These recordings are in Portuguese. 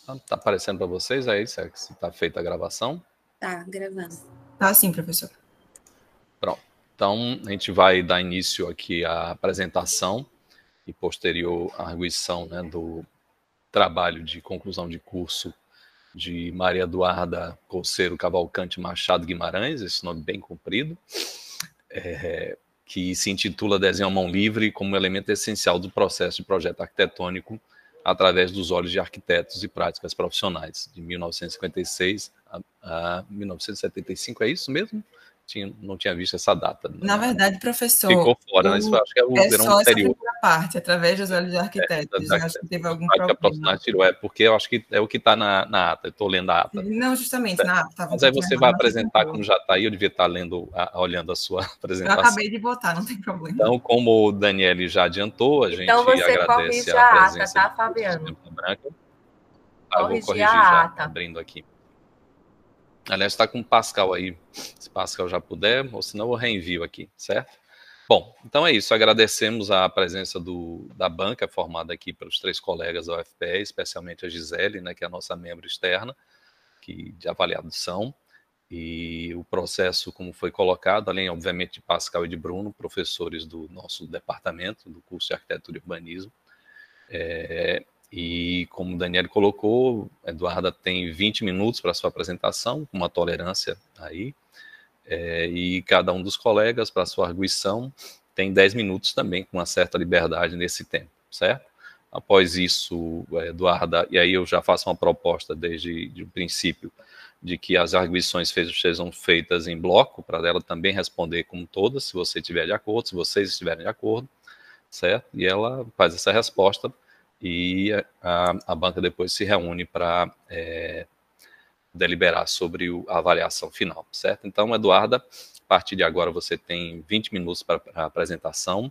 Tá aparecendo para vocês aí, se está feita a gravação? Tá, gravando. Tá sim, professor. Pronto. Então, a gente vai dar início aqui à apresentação e posterior arguição, né, do trabalho de conclusão de curso de Maria Eduarda Coceiro Cavalcante Machado Guimarães, esse nome bem comprido, que se intitula Desenho à Mão Livre como elemento essencial do processo de projeto arquitetônico através dos olhos de arquitetos e práticas profissionais, de 1956 a 1975, é isso mesmo? Não tinha visto essa data. Na verdade, professor, ficou fora, né? Isso acho que é o verão só anterior. Essa primeira parte, através dos olhos de arquitetos. Eu acho que teve algum problema. Tirou, porque eu acho que é o que está na ata, eu estou lendo a ata. Não, justamente, na ata. Tava Mas aí você vai apresentar como já está aí, eu devia estar olhando a sua apresentação. Eu acabei de botar, não tem problema. Então, como o Daniele já adiantou, a gente agradece a presença ata, tá, Fabiano? Branca. Eu vou corrigir a já, ata. abrindo aqui. Aliás, está com o Pascal aí, se Pascal já puder, ou senão eu reenvio aqui, certo? Bom, então é isso, agradecemos a presença da banca formada aqui pelos 3 colegas da UFPE, especialmente a Gisele, né, que é a nossa membro externa de avaliação, e o processo, como foi colocado, além, obviamente, de Pascal e de Bruno, professores do nosso departamento, do curso de Arquitetura e Urbanismo, e como o Daniel colocou, a Eduarda tem 20 minutos para sua apresentação, com uma tolerância aí, e cada um dos colegas, para sua arguição, tem 10 minutos também, com uma certa liberdade nesse tempo, certo? Após isso, Eduarda, e aí eu já faço uma proposta desde o princípio, de que as arguições sejam feitas em bloco, para ela também responder como todas, se você estiver de acordo, se vocês estiverem de acordo, certo? E ela faz essa resposta, e a banca depois se reúne para deliberar sobre a avaliação final, certo? Então, Eduarda, a partir de agora você tem 20 minutos para a apresentação,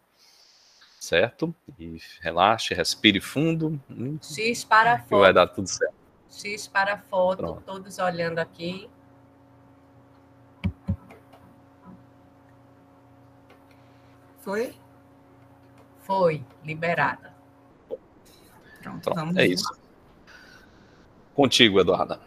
certo? E relaxe, respire fundo. X para a foto. Que vai dar tudo certo. X para a foto, pronto. Todos olhando aqui. Foi? Foi, liberada. Pronto, vamos ver. Isso. Contigo, Eduarda.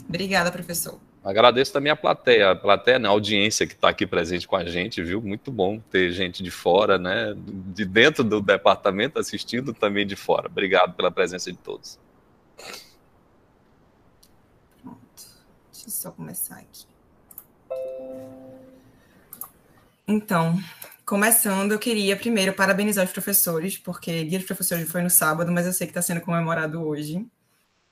Obrigada, professor. Agradeço também a plateia, a audiência que está aqui presente com a gente, viu? Muito bom ter gente de fora, né? De dentro do departamento assistindo, também de fora. Obrigado pela presença de todos. Pronto. Deixa eu só começar aqui. Então, começando, eu queria primeiro parabenizar os professores, porque Dia dos Professores foi no sábado, mas eu sei que está sendo comemorado hoje.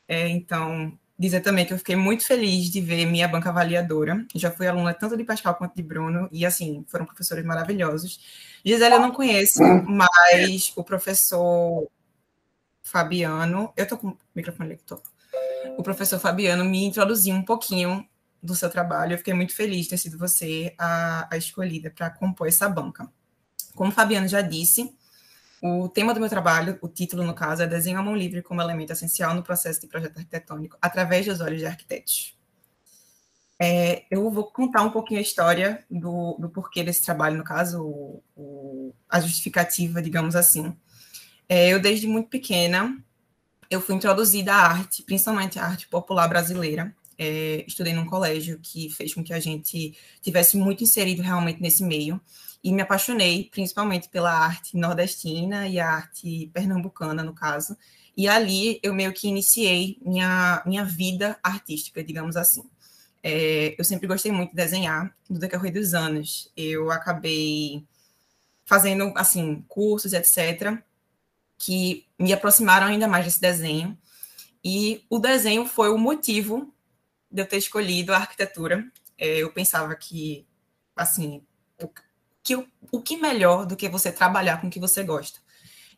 Então, dizer também que eu fiquei muito feliz de ver minha banca avaliadora. Já fui aluna tanto de Pascal quanto de Bruno, e, assim, foram professores maravilhosos. Gisele eu não conheço, mas o professor Fabiano... Eu estou com o microfone aqui, O professor Fabiano me introduziu um pouquinho do seu trabalho. Eu fiquei muito feliz de ter sido você a escolhida para compor essa banca. Como o Fabiano já disse, o tema do meu trabalho, o título, no caso, é Desenho à Mão Livre como elemento essencial no processo de projeto arquitetônico através dos olhos de arquitetos. Eu vou contar um pouquinho a história do porquê desse trabalho, no caso, a justificativa, digamos assim. Eu, desde muito pequena, eu fui introduzida à arte, principalmente à arte popular brasileira. Estudei num colégio que fez com que a gente tivesse muito inserido realmente nesse meio, e me apaixonei principalmente pela arte nordestina e a arte pernambucana, no caso, e ali eu meio que iniciei minha vida artística, digamos assim. Eu sempre gostei muito de desenhar. No decorrer dos anos, eu acabei fazendo, assim, cursos, etc., que me aproximaram ainda mais desse desenho, e o desenho foi o motivo de eu ter escolhido a arquitetura. Eu pensava que, assim, o que melhor do que você trabalhar com o que você gosta.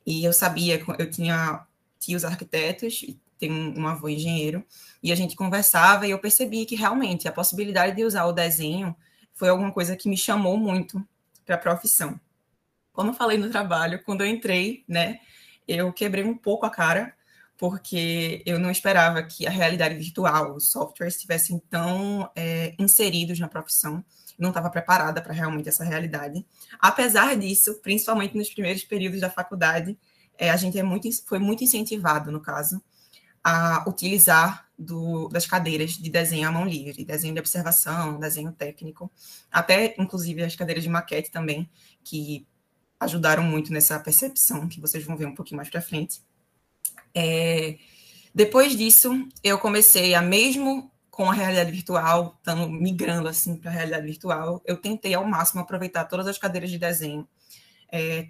E eu sabia, eu tinha tios arquitetos, tenho um avô engenheiro, e a gente conversava, e eu percebi que realmente a possibilidade de usar o desenho foi alguma coisa que me chamou muito para a profissão. Como eu falei no trabalho, quando eu entrei, né, eu quebrei um pouco a cara, porque eu não esperava que a realidade virtual, os softwares estivessem tão inseridos na profissão. Não estava preparada para realmente essa realidade. Apesar disso, principalmente nos primeiros períodos da faculdade, a gente foi muito incentivado, no caso, a utilizar das cadeiras de desenho à mão livre, desenho de observação, desenho técnico, até, inclusive, as cadeiras de maquete também, que ajudaram muito nessa percepção, que vocês vão ver um pouquinho mais para frente. Depois disso, eu comecei mesmo com a realidade virtual, estando migrando assim para a realidade virtual, eu tentei ao máximo aproveitar todas as cadeiras de desenho.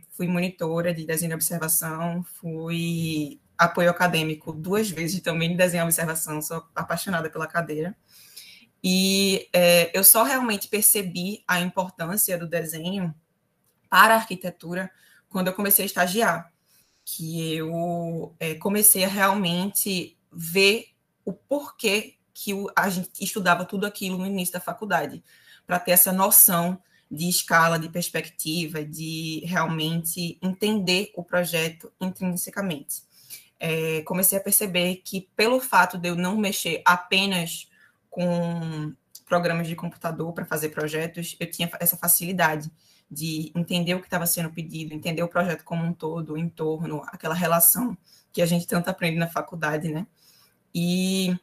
Fui monitora de desenho de observação, fui apoio acadêmico 2 vezes também de desenho de observação, sou apaixonada pela cadeira. E eu só realmente percebi a importância do desenho para a arquitetura quando eu comecei a estagiar, que eu comecei a realmente ver o porquê que a gente estudava tudo aquilo no início da faculdade, para ter essa noção de escala, de perspectiva, de realmente entender o projeto intrinsecamente. Comecei a perceber que, pelo fato de eu não mexer apenas com programas de computador para fazer projetos, eu tinha essa facilidade de entender o que estava sendo pedido, entender o projeto como um todo, o entorno, aquela relação que a gente tanto aprende na faculdade, né? E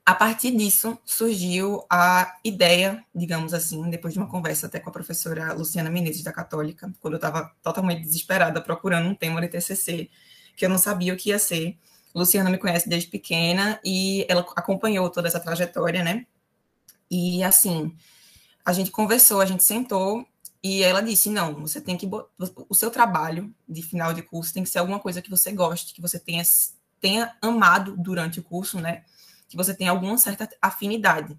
a partir disso surgiu a ideia, digamos assim, depois de uma conversa até com a professora Luciana Menezes da Católica, quando eu estava totalmente desesperada procurando um tema de TCC, que eu não sabia o que ia ser. Luciana me conhece desde pequena e ela acompanhou toda essa trajetória, né? E assim, a gente conversou, a gente sentou e ela disse, não, você tem que... O seu trabalho de final de curso tem que ser alguma coisa que você goste, que você tenha amado durante o curso, né? Que você tenha alguma certa afinidade.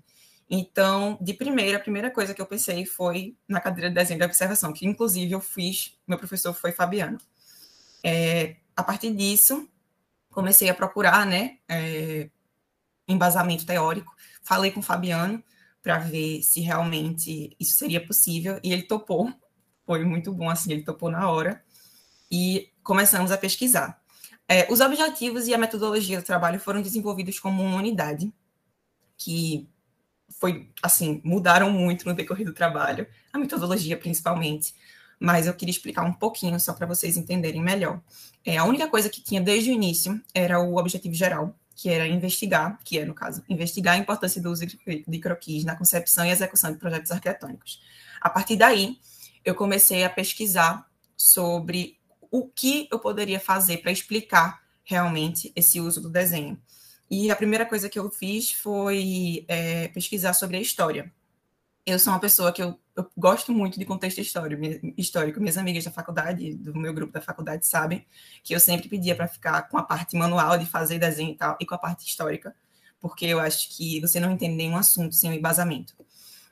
Então, de primeira, a primeira coisa que eu pensei foi na cadeira de desenho de observação, que inclusive eu fiz, meu professor foi Fabiano. A partir disso, comecei a procurar, né, embasamento teórico, falei com o Fabiano para ver se realmente isso seria possível, e ele topou, foi muito bom, assim, ele topou na hora, e começamos a pesquisar. Os objetivos e a metodologia do trabalho foram desenvolvidos como uma unidade, que foi, assim, mudaram muito no decorrer do trabalho, a metodologia principalmente, mas eu queria explicar um pouquinho só para vocês entenderem melhor. A única coisa que tinha desde o início era o objetivo geral, que era investigar, que é, no caso, investigar a importância do uso de croquis na concepção e execução de projetos arquitetônicos. A partir daí, eu comecei a pesquisar sobre o que eu poderia fazer para explicar realmente esse uso do desenho. E a primeira coisa que eu fiz foi pesquisar sobre a história. Eu sou uma pessoa que eu gosto muito de contexto histórico. Minhas amigas da faculdade, do meu grupo da faculdade, sabem que eu sempre pedia para ficar com a parte manual de fazer desenho e tal, e com a parte histórica, porque eu acho que você não entende nenhum assunto sem o embasamento.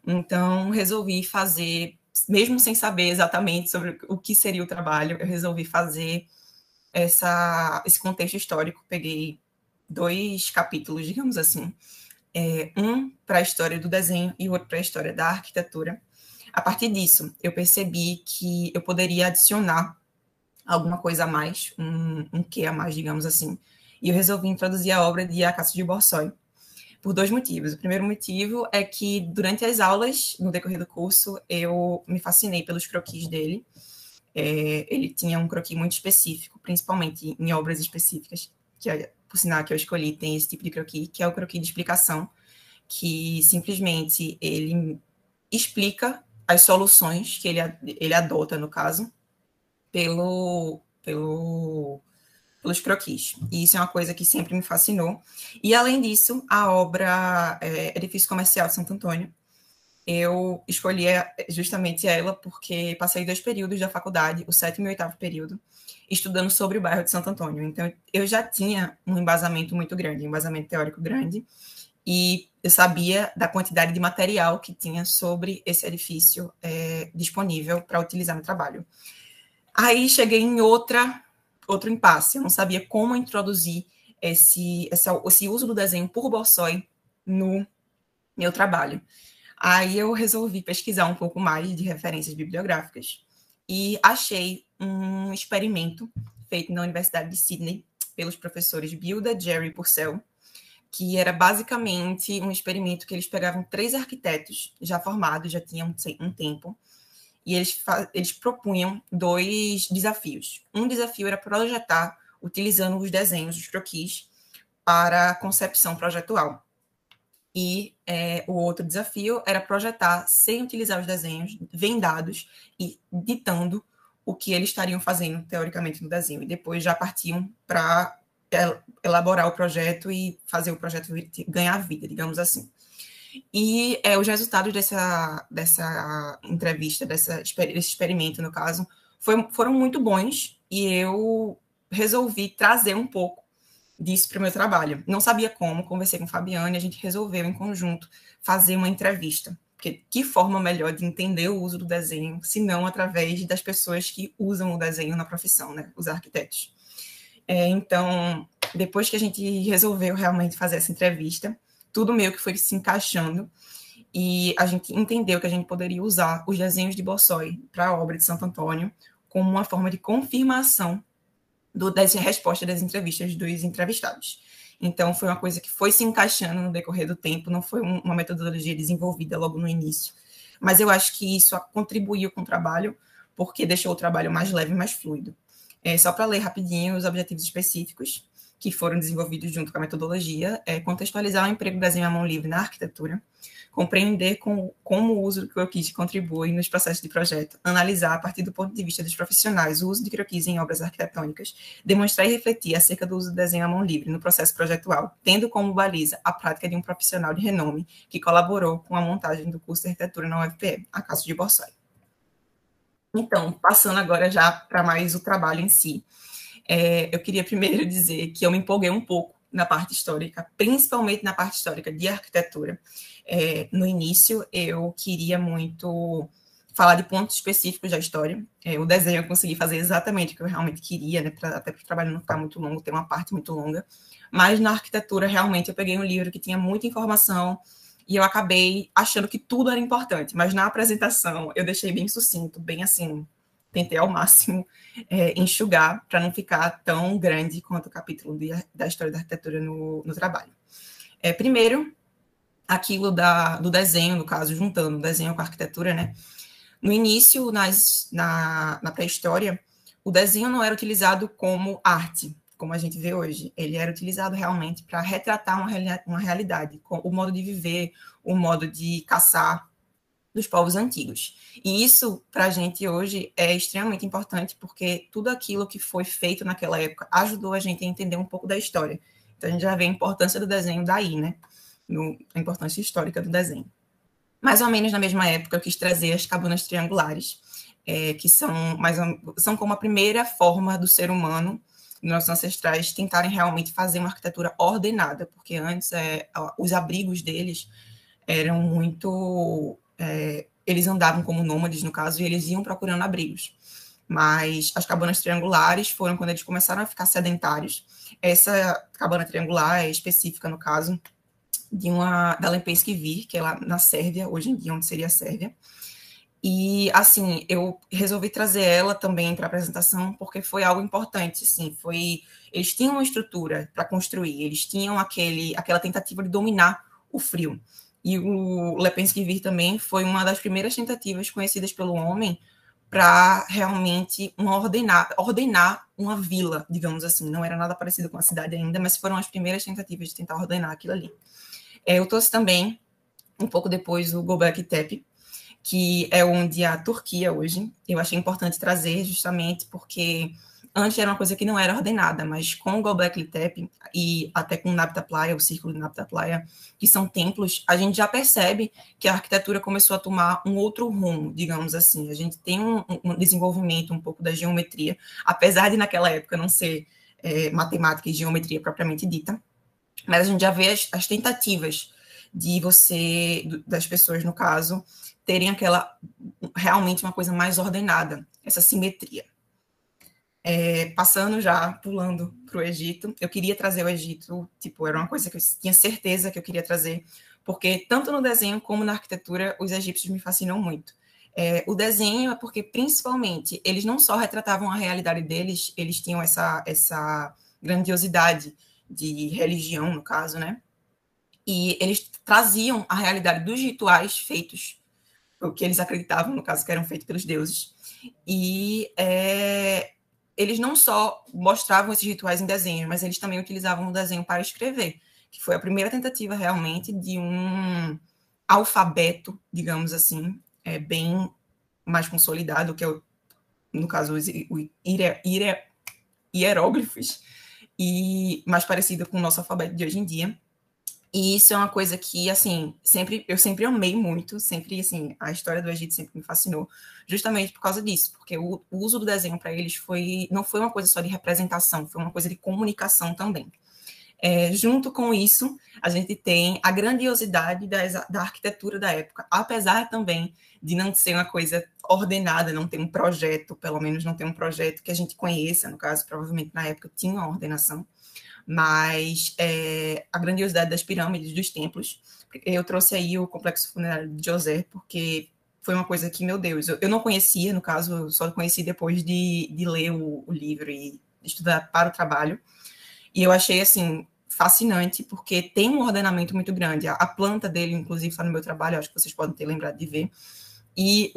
Então, resolvi fazer, mesmo sem saber exatamente sobre o que seria o trabalho, eu resolvi fazer esse contexto histórico. Peguei 2 capítulos, digamos assim, um para a história do desenho e o outro para a história da arquitetura. A partir disso, eu percebi que eu poderia adicionar alguma coisa a mais, um quê a mais, digamos assim, e eu resolvi introduzir a obra de Acácio de Borsoi, por 2 motivos. O primeiro motivo é que, durante as aulas, no decorrer do curso, eu me fascinei pelos croquis dele. Ele tinha um croquis muito específico, principalmente em obras específicas, por sinal que eu escolhi, tem esse tipo de croquis, que é o croquis de explicação, que simplesmente ele explica as soluções que ele adota, no caso, pelos croquis. E isso é uma coisa que sempre me fascinou. E, além disso, a obra Edifício Comercial de Santo Antônio, eu escolhi justamente ela porque passei 2 períodos da faculdade, o 7º e o 8º período, estudando sobre o bairro de Santo Antônio. Então, eu já tinha um embasamento muito grande, um embasamento teórico grande, e eu sabia da quantidade de material que tinha sobre esse edifício disponível para utilizar no trabalho. Aí cheguei em outro impasse, eu não sabia como introduzir esse uso do desenho por Borsoi no meu trabalho. Aí eu resolvi pesquisar um pouco mais de referências bibliográficas e achei um experimento feito na Universidade de Sydney pelos professores Bilda, Jerry e Purcell, que era basicamente um experimento que eles pegavam 3 arquitetos já formados, já tinham um tempo, e eles propunham 2 desafios. Um desafio era projetar, utilizando os desenhos, os croquis, para a concepção projetual. E o outro desafio era projetar sem utilizar os desenhos vendados e ditando o que eles estariam fazendo, teoricamente, no desenho. E depois já partiam para elaborar o projeto e fazer o projeto ganhar vida, digamos assim. E os resultados dessa entrevista, desse experimento, no caso, foram muito bons, e eu resolvi trazer um pouco disso para o meu trabalho. Não sabia como, conversei com a Fabiane, a gente resolveu, em conjunto, fazer uma entrevista. Porque que forma melhor de entender o uso do desenho, se não através das pessoas que usam o desenho na profissão, né? Os arquitetos. Então, depois que a gente resolveu realmente fazer essa entrevista, tudo meio que foi se encaixando, e a gente entendeu que a gente poderia usar os desenhos de Borsoi para a obra de Santo Antônio como uma forma de confirmação das respostas das entrevistas dos entrevistados. Então, foi uma coisa que foi se encaixando no decorrer do tempo, não foi uma metodologia desenvolvida logo no início. Mas eu acho que isso contribuiu com o trabalho, porque deixou o trabalho mais leve e mais fluido. Só para ler rapidinho os objetivos específicos que foram desenvolvidos junto com a metodologia: contextualizar o emprego do desenho à mão livre na arquitetura, compreender como o uso do croquis contribui nos processos de projeto, analisar, a partir do ponto de vista dos profissionais, o uso de croquis em obras arquitetônicas, demonstrar e refletir acerca do uso do desenho à mão livre no processo projetual, tendo como baliza a prática de um profissional de renome que colaborou com a montagem do curso de arquitetura na UFPE, a Cássio de Borsoi. Então, passando agora já para mais o trabalho em si, eu queria primeiro dizer que eu me empolguei um pouco na parte histórica, principalmente na parte histórica de arquitetura. No início, eu queria muito falar de pontos específicos da história. O desenho eu consegui fazer exatamente o que eu realmente queria, né, até para o trabalho não ficar muito longo, ter uma parte muito longa. Mas na arquitetura, realmente, eu peguei um livro que tinha muita informação e eu acabei achando que tudo era importante. Mas na apresentação, eu deixei bem sucinto, bem assim, tentei ao máximo enxugar para não ficar tão grande quanto o capítulo da história da arquitetura no trabalho. Primeiro, aquilo do desenho, no caso, juntando o desenho com a arquitetura, né? No início, na pré-história, o desenho não era utilizado como arte, como a gente vê hoje. Ele era utilizado realmente para retratar uma realidade, o modo de viver, o modo de caçar dos povos antigos. E isso, para a gente hoje, é extremamente importante, porque tudo aquilo que foi feito naquela época ajudou a gente a entender um pouco da história. Então, a gente já vê a importância do desenho daí, né? A importância histórica do desenho. Mais ou menos na mesma época, eu quis trazer as cabanas triangulares, que são como a primeira forma do ser humano, nossos ancestrais, tentarem realmente fazer uma arquitetura ordenada, porque antes os abrigos deles eram muito... eles andavam como nômades, no caso, e eles iam procurando abrigos. Mas as cabanas triangulares foram quando eles começaram a ficar sedentários. Essa cabana triangular é específica, no caso, da Lempenski Vir, que é lá na Sérvia, hoje em dia, onde seria a Sérvia. E, assim, eu resolvi trazer ela também para a apresentação, porque foi algo importante, assim, eles tinham uma estrutura para construir, eles tinham aquela tentativa de dominar o frio. E o Lempenski Vir também foi uma das primeiras tentativas conhecidas pelo homem para realmente ordenar uma vila, digamos assim. Não era nada parecido com a cidade ainda, mas foram as primeiras tentativas de tentar ordenar aquilo ali. Eu trouxe também, um pouco depois, o Göbekli Tepe, que é onde a Turquia hoje. Eu achei importante trazer justamente porque antes era uma coisa que não era ordenada, mas com o Göbekli Tepe e até com o Nabta Playa, o Círculo de Nabta Playa, que são templos, a gente já percebe que a arquitetura começou a tomar um outro rumo, digamos assim. A gente tem um desenvolvimento um pouco da geometria, apesar de naquela época não ser matemática e geometria propriamente dita, mas a gente já vê as tentativas das pessoas, no caso, terem realmente uma coisa mais ordenada, essa simetria. Pulando para o Egito, eu queria trazer o Egito, era uma coisa que eu tinha certeza que eu queria trazer, porque tanto no desenho como na arquitetura, os egípcios me fascinam muito. O desenho é porque, principalmente, eles não só retratavam a realidade deles, eles tinham essa grandiosidade de religião, no caso, né? E eles traziam a realidade dos rituais feitos, o que eles acreditavam, no caso, que eram feitos pelos deuses. E eles não só mostravam esses rituais em desenho, mas eles também utilizavam o desenho para escrever, que foi a primeira tentativa realmente de um alfabeto, digamos assim, bem mais consolidado, que é, no caso, os hieróglifos, e mais parecido com o nosso alfabeto de hoje em dia. E isso é uma coisa que, assim, eu sempre amei muito, sempre, assim, a história do Egito sempre me fascinou, justamente por causa disso, porque o uso do desenho para eles não foi uma coisa só de representação, foi uma coisa de comunicação também. Junto com isso, a gente tem a grandiosidade da arquitetura da época, apesar também de não ser uma coisa ordenada, não ter um projeto, pelo menos não ter um projeto que a gente conheça, no caso, provavelmente na época tinha uma ordenação, mas a grandiosidade das pirâmides, dos templos. Eu trouxe aí o complexo funerário de Djoser, porque foi uma coisa que, meu Deus, eu não conhecia, no caso, eu só conheci depois de ler o livro e estudar para o trabalho, e eu achei, assim, fascinante, porque tem um ordenamento muito grande. A planta dele, inclusive, está no meu trabalho, acho que vocês podem ter lembrado de ver. E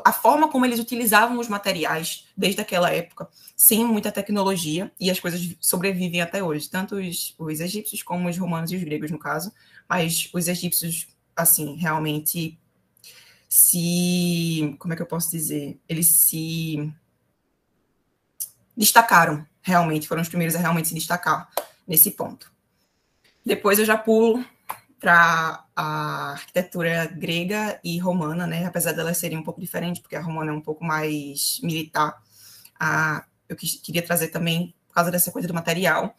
a forma como eles utilizavam os materiais desde aquela época, sem muita tecnologia, e as coisas sobrevivem até hoje. Tanto os egípcios como os romanos e os gregos, no caso. Mas os egípcios, assim, realmente como é que eu posso dizer? Eles se destacaram, realmente, foram os primeiros a realmente se destacar nesse ponto. Depois eu já pulo para a arquitetura grega e romana, né? Apesar delas serem um pouco diferentes, porque a romana é um pouco mais militar. Eu queria trazer também, por causa dessa coisa do material,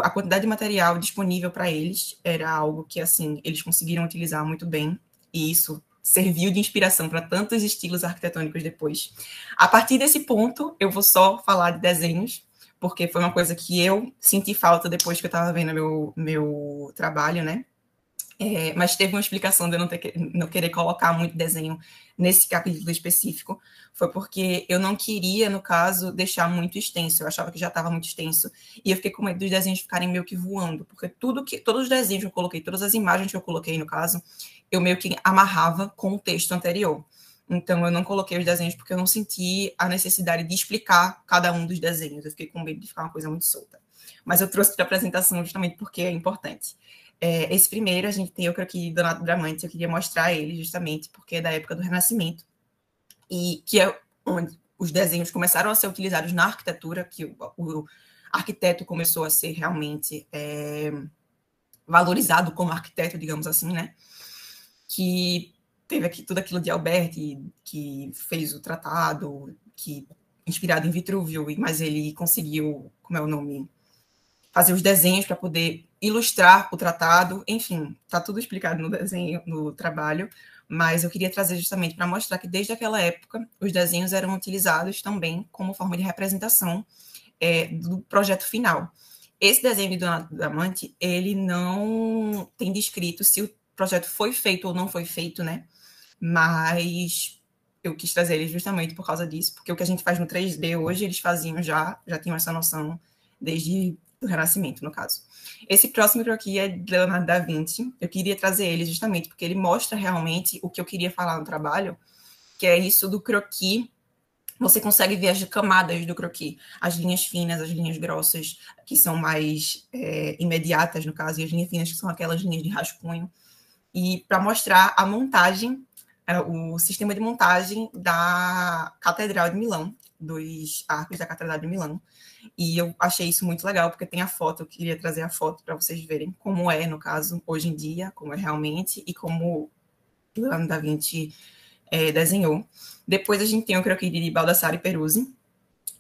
a quantidade de material disponível para eles era algo que, assim, eles conseguiram utilizar muito bem, e isso serviu de inspiração para tantos estilos arquitetônicos depois. A partir desse ponto, eu vou só falar de desenhos, porque foi uma coisa que eu senti falta depois que eu estava vendo meu trabalho, né? Mas teve uma explicação de eu não querer colocar muito desenho nesse capítulo específico, foi porque eu não queria, no caso, deixar muito extenso, eu achava que já estava muito extenso, e eu fiquei com medo dos desenhos ficarem meio que voando, porque todos os desenhos que eu coloquei, todas as imagens que eu coloquei, no caso, eu meio que amarrava com o texto anterior. Então, eu não coloquei os desenhos porque eu não senti a necessidade de explicar cada um dos desenhos, eu fiquei com medo de ficar uma coisa muito solta. Mas eu trouxe para a apresentação justamente porque é importante. Esse primeiro, a gente tem o croquis Donato Bramante, eu queria mostrar ele justamente porque é da época do Renascimento, e que é onde os desenhos começaram a ser utilizados na arquitetura, que o arquiteto começou a ser realmente valorizado como arquiteto, digamos assim, né? Que teve aqui tudo aquilo de Alberti, que fez o tratado, que inspirado em Vitrúvio, mas ele conseguiu, como é o nome, fazer os desenhos para poder ilustrar o tratado, enfim, está tudo explicado no desenho, no trabalho, mas eu queria trazer justamente para mostrar que desde aquela época os desenhos eram utilizados também como forma de representação do projeto final. Esse desenho de Donato Bramante, ele não tem descrito se o projeto foi feito ou não foi feito, né? Mas eu quis trazer ele justamente por causa disso, porque o que a gente faz no 3D hoje, eles faziam já tinham essa noção desde o Renascimento, no caso. Esse próximo croquis é de Leonardo da Vinci. Eu queria trazer ele justamente porque ele mostra realmente o que eu queria falar no trabalho, que é isso do croquis. Você consegue ver as camadas do croquis, as linhas finas, as linhas grossas, que são mais imediatas, no caso, e as linhas finas, que são aquelas linhas de rascunho. E para mostrar a montagem, o sistema de montagem da Catedral de Milão, dos arcos da Catedral de Milão. E eu achei isso muito legal, porque tem a foto, eu queria trazer a foto para vocês verem como é, no caso, hoje em dia, como é realmente, e como Leonardo da Vinci desenhou. Depois a gente tem o croquis de Baldassare Peruzzi,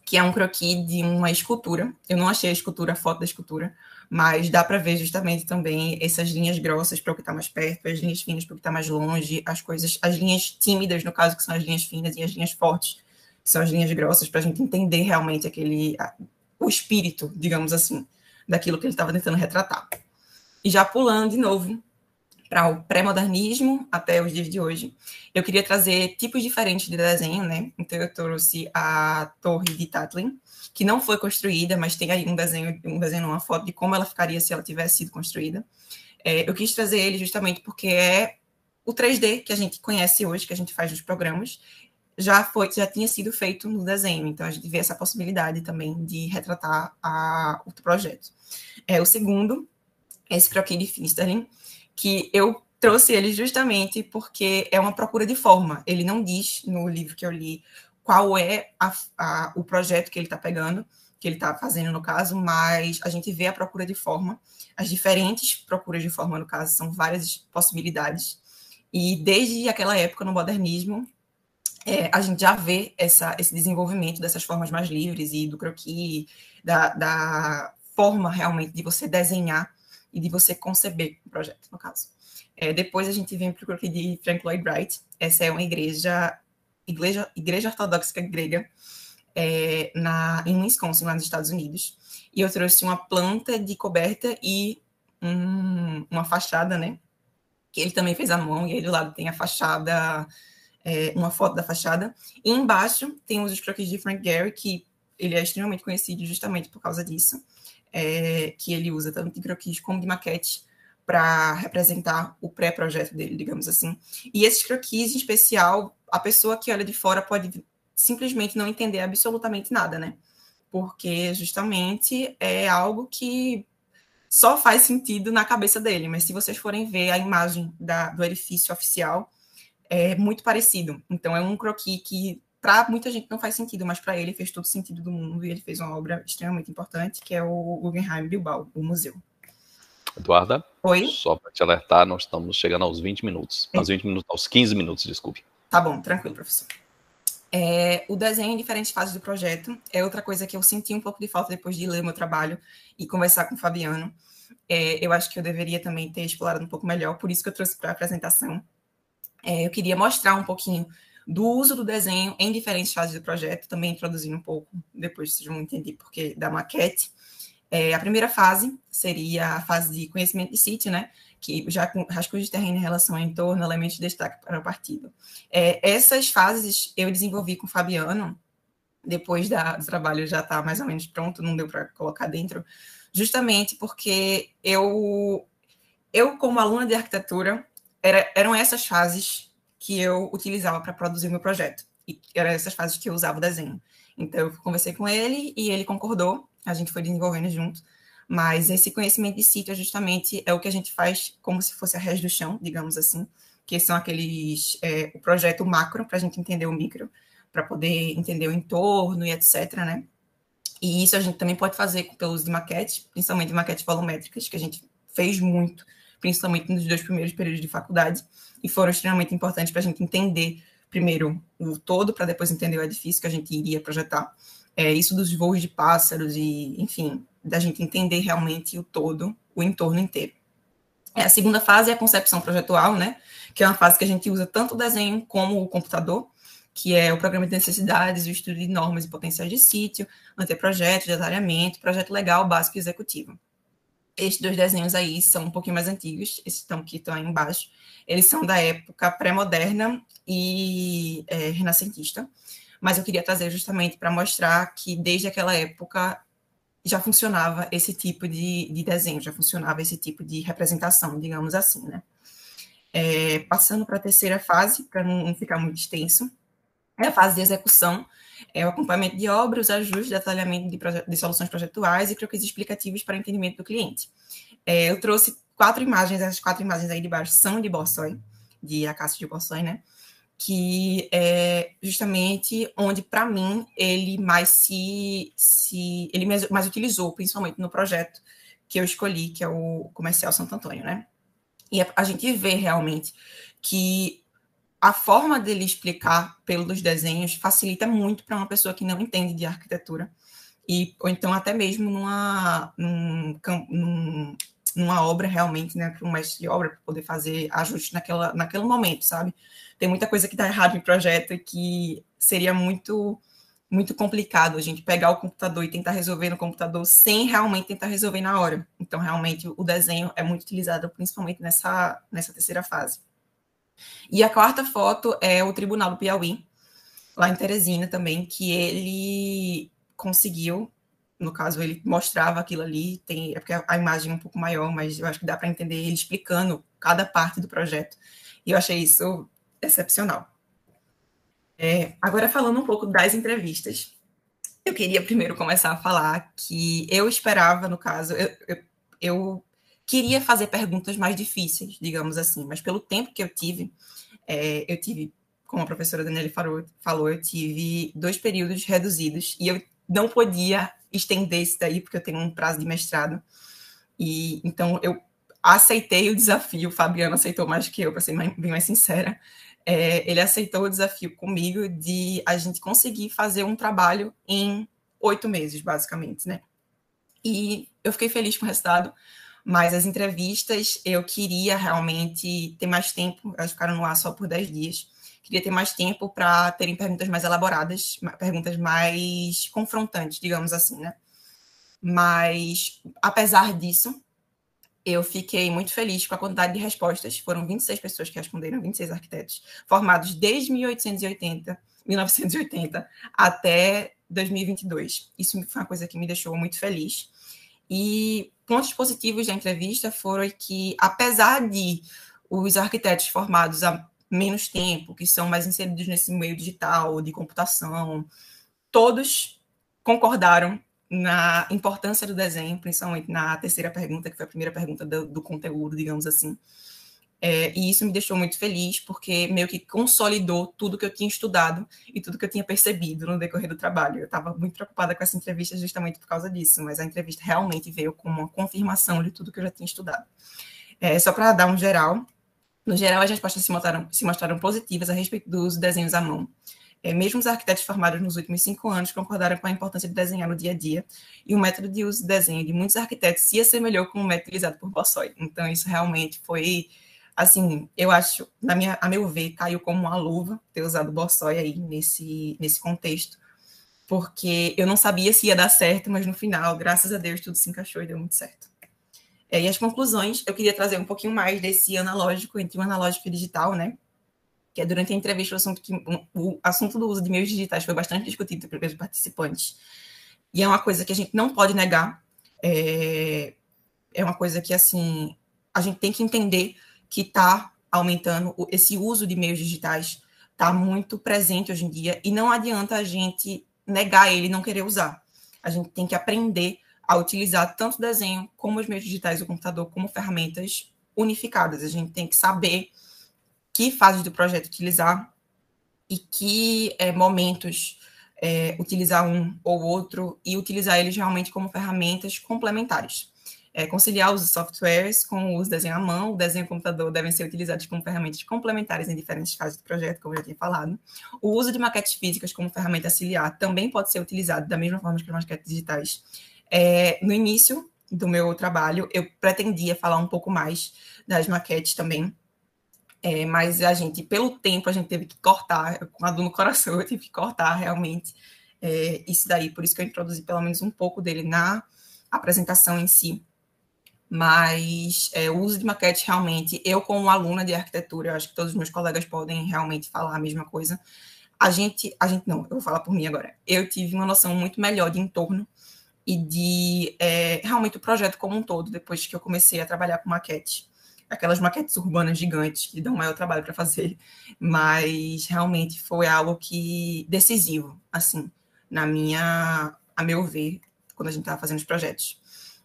que é um croquis de uma escultura. Eu não achei a foto da escultura, mas dá para ver justamente também essas linhas grossas para o que está mais perto, as linhas finas para o que está mais longe, as linhas tímidas, no caso, que são as linhas finas, e as linhas fortes, que são as linhas grossas, para a gente entender realmente o espírito, digamos assim, daquilo que ele estava tentando retratar. E já pulando de novo para o pré-modernismo até os dias de hoje, eu queria trazer tipos diferentes de desenho, né? Então eu trouxe a Torre de Tatlin, que não foi construída, mas tem aí um desenho, uma foto de como ela ficaria se ela tivesse sido construída. Eu quis trazer ele justamente porque é o 3D que a gente conhece hoje, que a gente faz nos programas, já tinha sido feito no desenho, então a gente vê essa possibilidade também de retratar o projeto. O segundo, esse croquis de Finsterlin, que eu trouxe ele justamente porque é uma procura de forma. Ele não diz no livro que eu li qual é o projeto que ele está pegando, que ele está fazendo no caso, mas a gente vê a procura de forma. As diferentes procuras de forma, no caso, são várias possibilidades. E desde aquela época, no modernismo, a gente já vê esse desenvolvimento dessas formas mais livres e do croquis, da forma realmente de você desenhar e de você conceber o projeto, no caso. Depois a gente vem para o croquis de Frank Lloyd Wright. Essa é uma igreja ortodoxa grega em Wisconsin, lá nos Estados Unidos. E eu trouxe uma planta de coberta e uma fachada, né? Que ele também fez à mão, e aí do lado tem a fachada, uma foto da fachada. E embaixo tem os croquis de Frank Gehry, que ele é extremamente conhecido justamente por causa disso, que ele usa tanto de croquis como de maquete para representar o pré-projeto dele, digamos assim. E esses croquis, em especial, a pessoa que olha de fora pode simplesmente não entender absolutamente nada, né? Porque justamente é algo que só faz sentido na cabeça dele, mas se vocês forem ver a imagem do edifício oficial, é muito parecido. Então, é um croquis que, para muita gente, não faz sentido, mas para ele fez todo sentido do mundo, e ele fez uma obra extremamente importante, que é o Guggenheim Bilbao, o museu. Eduarda, Oi? Só para te alertar, nós estamos chegando aos 20 minutos. Aos 15 minutos, desculpe. Tá bom, tranquilo, professor. O desenho em diferentes fases do projeto é outra coisa que eu senti um pouco de falta depois de ler o meu trabalho e conversar com o Fabiano. Eu acho que eu deveria também ter explorado um pouco melhor, por isso que eu trouxe para a apresentação. Eu queria mostrar um pouquinho do uso do desenho em diferentes fases do projeto, também introduzindo um pouco, depois vocês vão entender porque da maquete. A primeira fase seria a fase de conhecimento de sítio, né? Que já com rascunhos de terreno em relação ao entorno, elementos de destaque para o partido. Essas fases eu desenvolvi com o Fabiano, depois do trabalho já está mais ou menos pronto, não deu para colocar dentro, justamente porque eu como aluna de arquitetura, eram essas fases que eu utilizava para produzir o meu projeto. E eram essas fases que eu usava o desenho. Então, eu conversei com ele e ele concordou, a gente foi desenvolvendo junto. Mas esse conhecimento de sítio justamente é o que a gente faz como se fosse a rés do chão, digamos assim, que são aqueles, o projeto macro, para a gente entender o micro, para poder entender o entorno e etc, né? E isso a gente também pode fazer pelo uso de maquetes, principalmente maquetes volumétricas, que a gente fez muito, principalmente nos 2 primeiros períodos de faculdade, e foram extremamente importantes para a gente entender, primeiro, o todo, para depois entender o edifício que a gente iria projetar. Isso dos voos de pássaros e, enfim, da gente entender realmente o todo, o entorno inteiro. A segunda fase é a concepção projetual, né? Que é uma fase que a gente usa tanto o desenho como o computador, que é o programa de necessidades, o estudo de normas e potenciais de sítio, anteprojeto, detalhamento, projeto legal, básico e executivo. Estes 2 desenhos aí são um pouquinho mais antigos, esses que estão aí embaixo. Eles são da época pré-moderna e renascentista, mas eu queria trazer justamente para mostrar que desde aquela época já funcionava esse tipo de desenho, já funcionava esse tipo de representação, digamos assim, né? Passando para a terceira fase, para não ficar muito extenso, é a fase de execução, o acompanhamento de obras, ajustes, detalhamento de soluções projetuais e croquis explicativos para o entendimento do cliente. Eu trouxe 4 imagens, essas 4 imagens aí de baixo são de Borsoi, de Acácio de Borsoi, né? Que é justamente onde, para mim, ele mais ele mais utilizou, principalmente no projeto que eu escolhi, que é o Comercial Santo Antônio, né? E a gente vê realmente que a forma dele explicar pelos desenhos facilita muito para uma pessoa que não entende de arquitetura, ou então até mesmo numa obra realmente, né, para um mestre de obra, para poder fazer ajustes naquele momento, sabe? Tem muita coisa que está errada no projeto e que seria muito, muito complicado a gente pegar o computador e tentar resolver no computador sem realmente tentar resolver na hora. Então, realmente, o desenho é muito utilizado, principalmente nessa terceira fase. E a quarta foto é o Tribunal do Piauí, lá em Teresina também, que ele conseguiu, no caso, ele mostrava aquilo ali, é porque a imagem é um pouco maior, mas eu acho que dá para entender ele explicando cada parte do projeto. E eu achei isso excepcional. Agora, falando um pouco das entrevistas, eu queria primeiro começar a falar que eu esperava, no caso, eu queria fazer perguntas mais difíceis, digamos assim, mas pelo tempo que eu tive, como a professora Daniele falou, eu tive 2 períodos reduzidos e eu não podia estender isso daí, porque eu tenho um prazo de mestrado. E então eu aceitei o desafio, o Fabiano aceitou mais que eu, para ser bem mais sincera. Ele aceitou o desafio comigo de a gente conseguir fazer um trabalho em 8 meses, basicamente, né? E eu fiquei feliz com o resultado, mas as entrevistas eu queria realmente ter mais tempo, elas ficaram no ar só por 10 dias. Queria ter mais tempo para terem perguntas mais elaboradas, perguntas mais confrontantes, digamos assim, né? Mas, apesar disso, eu fiquei muito feliz com a quantidade de respostas. Foram 26 pessoas que responderam, 26 arquitetos, formados desde 1980 até 2022. Isso foi uma coisa que me deixou muito feliz. E pontos positivos da entrevista foram que, apesar de os arquitetos formados há menos tempo, que são mais inseridos nesse meio digital, de computação, todos concordaram na importância do desenho, principalmente na terceira pergunta, que foi a primeira pergunta do conteúdo, digamos assim. E isso me deixou muito feliz, porque meio que consolidou tudo que eu tinha estudado e tudo que eu tinha percebido no decorrer do trabalho. Eu estava muito preocupada com essa entrevista justamente por causa disso, mas a entrevista realmente veio como uma confirmação de tudo que eu já tinha estudado. Só para dar um geral, no geral, as respostas se mostraram positivas a respeito dos desenhos à mão. Mesmo os arquitetos formados nos últimos 5 anos concordaram com a importância de desenhar no dia a dia, e o método de uso de desenho de muitos arquitetos se assemelhou com o método utilizado por Bossoi. Então, isso realmente foi, assim, eu acho, a meu ver, caiu como uma luva ter usado Bossoi aí nesse contexto, porque eu não sabia se ia dar certo, mas no final, graças a Deus, tudo se encaixou e deu muito certo. E as conclusões, eu queria trazer um pouquinho mais desse analógico, entre o analógico e o digital, né? Que é durante a entrevista o assunto do uso de meios digitais foi bastante discutido pelos participantes. E é uma coisa que a gente não pode negar. É uma coisa que, assim, a gente tem que entender que está aumentando esse uso de meios digitais, está muito presente hoje em dia, e não adianta a gente negar ele e não querer usar. A gente tem que aprender a utilizar tanto o desenho como os meios digitais do computador como ferramentas unificadas. A gente tem que saber que fases do projeto utilizar e que momentos utilizar um ou outro e utilizar eles realmente como ferramentas complementares. Conciliar os softwares com o uso do desenho à mão, o desenho e o computador devem ser utilizados como ferramentas complementares em diferentes fases do projeto, como eu já tinha falado. O uso de maquetes físicas como ferramenta auxiliar também pode ser utilizado da mesma forma que as maquetes digitais. No início do meu trabalho, eu pretendia falar um pouco mais das maquetes também, mas pelo tempo, a gente teve que cortar, com a dor no coração, eu tive que cortar realmente isso daí, por isso que eu introduzi pelo menos um pouco dele na apresentação em si. Mas o uso de maquete, realmente, eu como aluna de arquitetura, eu acho que todos os meus colegas podem realmente falar a mesma coisa. Não, eu vou falar por mim agora. Eu tive uma noção muito melhor de entorno e de realmente o projeto como um todo, depois que eu comecei a trabalhar com maquete. Aquelas maquetes urbanas gigantes que dão maior trabalho para fazer, mas realmente foi algo decisivo, assim, a meu ver, quando a gente estava fazendo os projetos.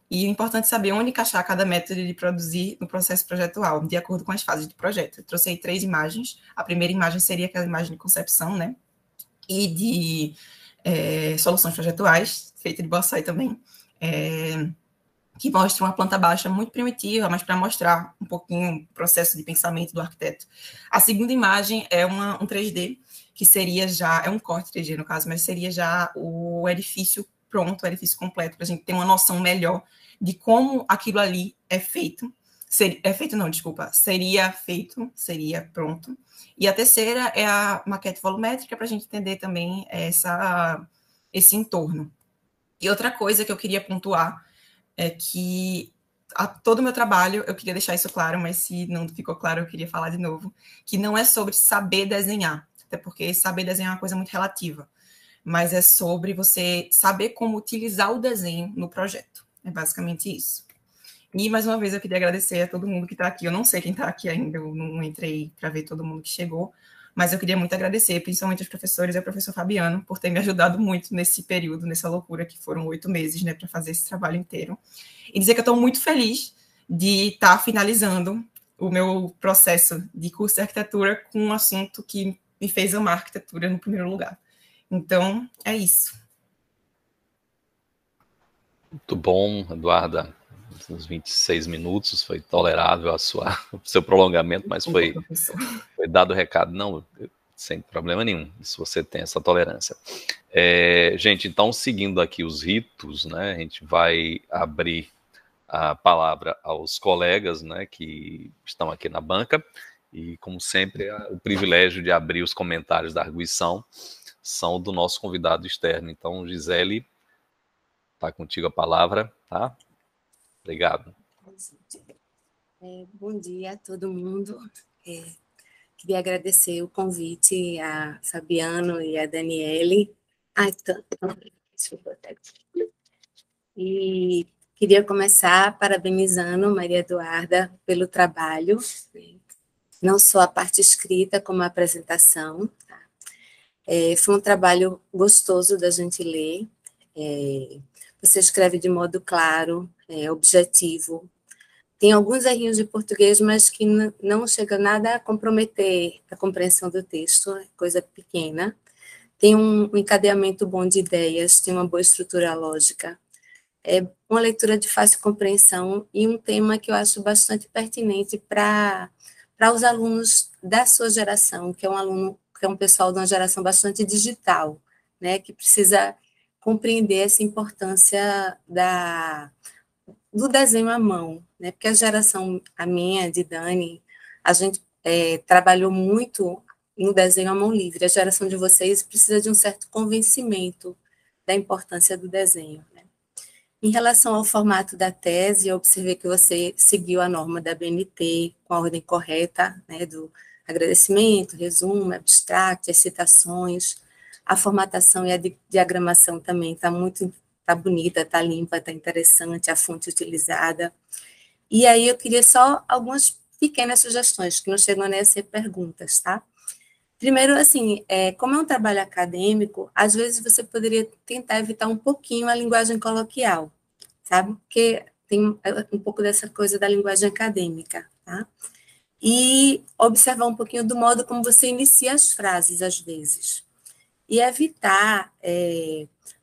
E é importante saber onde encaixar cada método de produzir no processo projetual, de acordo com as fases do projeto. Eu trouxe aí 3 imagens. A primeira imagem seria aquela imagem de concepção, né? E de soluções projetuais, feita de Bossoi também, que mostra uma planta baixa muito primitiva, mas para mostrar um pouquinho o processo de pensamento do arquiteto. A segunda imagem é um 3D, que seria já, é um corte 3D no caso, mas seria já o edifício pronto, o edifício completo, para a gente ter uma noção melhor de como aquilo ali é feito. Seria feito, seria pronto. E a terceira é a maquete volumétrica, para a gente entender também esse entorno. E outra coisa que eu queria pontuar é que todo o meu trabalho, eu queria deixar isso claro, mas se não ficou claro, eu queria falar de novo, que não é sobre saber desenhar, até porque saber desenhar é uma coisa muito relativa, mas é sobre você saber como utilizar o desenho no projeto. É basicamente isso. E, mais uma vez, eu queria agradecer a todo mundo que está aqui. Eu não sei quem está aqui ainda, eu não entrei para ver todo mundo que chegou, mas eu queria muito agradecer, principalmente aos professores e ao professor Fabiano, por ter me ajudado muito nesse período, nessa loucura que foram 8 meses, né, para fazer esse trabalho inteiro. E dizer que eu estou muito feliz de estar finalizando o meu processo de curso de arquitetura com um assunto que me fez amar arquitetura no primeiro lugar. Então, é isso. Muito bom, Eduarda. Uns 26 minutos, foi tolerável o seu prolongamento, mas foi dado o recado. Não, sem problema nenhum, se você tem essa tolerância. Gente, então, seguindo aqui os ritos, né, a gente vai abrir a palavra aos colegas, né, que estão aqui na banca, e, como sempre, o privilégio de abrir os comentários da arguição são do nosso convidado externo. Então, Gisele, está contigo a palavra, tá? Obrigado. Bom dia a todo mundo. Queria agradecer o convite a Fabiano e a Daniele. E queria começar parabenizando Maria Eduarda pelo trabalho, não só a parte escrita, como a apresentação. Tá? Foi um trabalho gostoso da gente ler. Você escreve de modo claro, objetivo. Tem alguns errinhos de português, mas que não chega nada a comprometer a compreensão do texto, é coisa pequena. Tem um encadeamento bom de ideias, tem uma boa estrutura lógica. É uma leitura de fácil compreensão e um tema que eu acho bastante pertinente para os alunos da sua geração, que é um pessoal de uma geração bastante digital, né, que precisa compreender essa importância do desenho à mão, né? Porque a minha, de Dani, a gente trabalhou muito no desenho à mão livre. A geração de vocês precisa de um certo convencimento da importância do desenho. Né? Em relação ao formato da tese, eu observei que você seguiu a norma da BNT com a ordem correta, né, do agradecimento, resumo, abstract, as citações. A formatação e a diagramação também está bonita, está limpa, está interessante, a fonte utilizada. E aí eu queria só algumas pequenas sugestões, que não chegam nem a ser perguntas, tá? Primeiro, assim, como é um trabalho acadêmico, às vezes você poderia tentar evitar um pouquinho a linguagem coloquial, sabe? Porque tem um pouco dessa coisa da linguagem acadêmica, tá? E observar um pouquinho do modo como você inicia as frases, às vezes. E evitar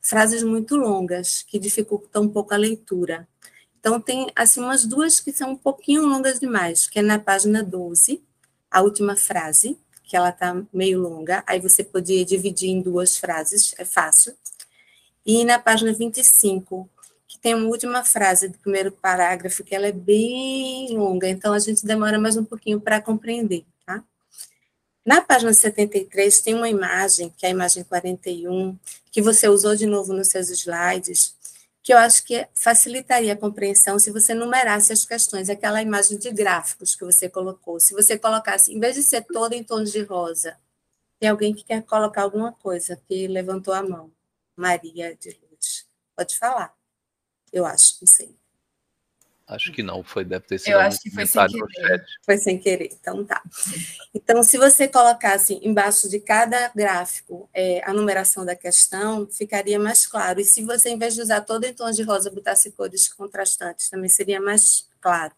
frases muito longas, que dificultam um pouco a leitura. Então, tem assim, umas duas que são um pouquinho longas demais, que é na página 12, a última frase, que ela está meio longa, aí você podia dividir em duas frases, é fácil. E na página 25, que tem uma última frase do primeiro parágrafo, que ela é bem longa, então a gente demora mais um pouquinho para compreender, tá? Na página 73 tem uma imagem, que é a imagem 41, que você usou de novo nos seus slides, que eu acho que facilitaria a compreensão se você numerasse as questões, aquela imagem de gráficos que você colocou. Se você colocasse, em vez de ser toda em tons de rosa, tem alguém que quer colocar alguma coisa, que levantou a mão. Maria de Lourdes. Pode falar. Eu acho, não sei. Acho que não, deve ter sido eu acho que foi sem querer. Foi sem querer, então tá. Então, se você colocasse embaixo de cada gráfico a numeração da questão, ficaria mais claro. E se você, em vez de usar todo em tons de rosa, botasse cores contrastantes, também seria mais claro.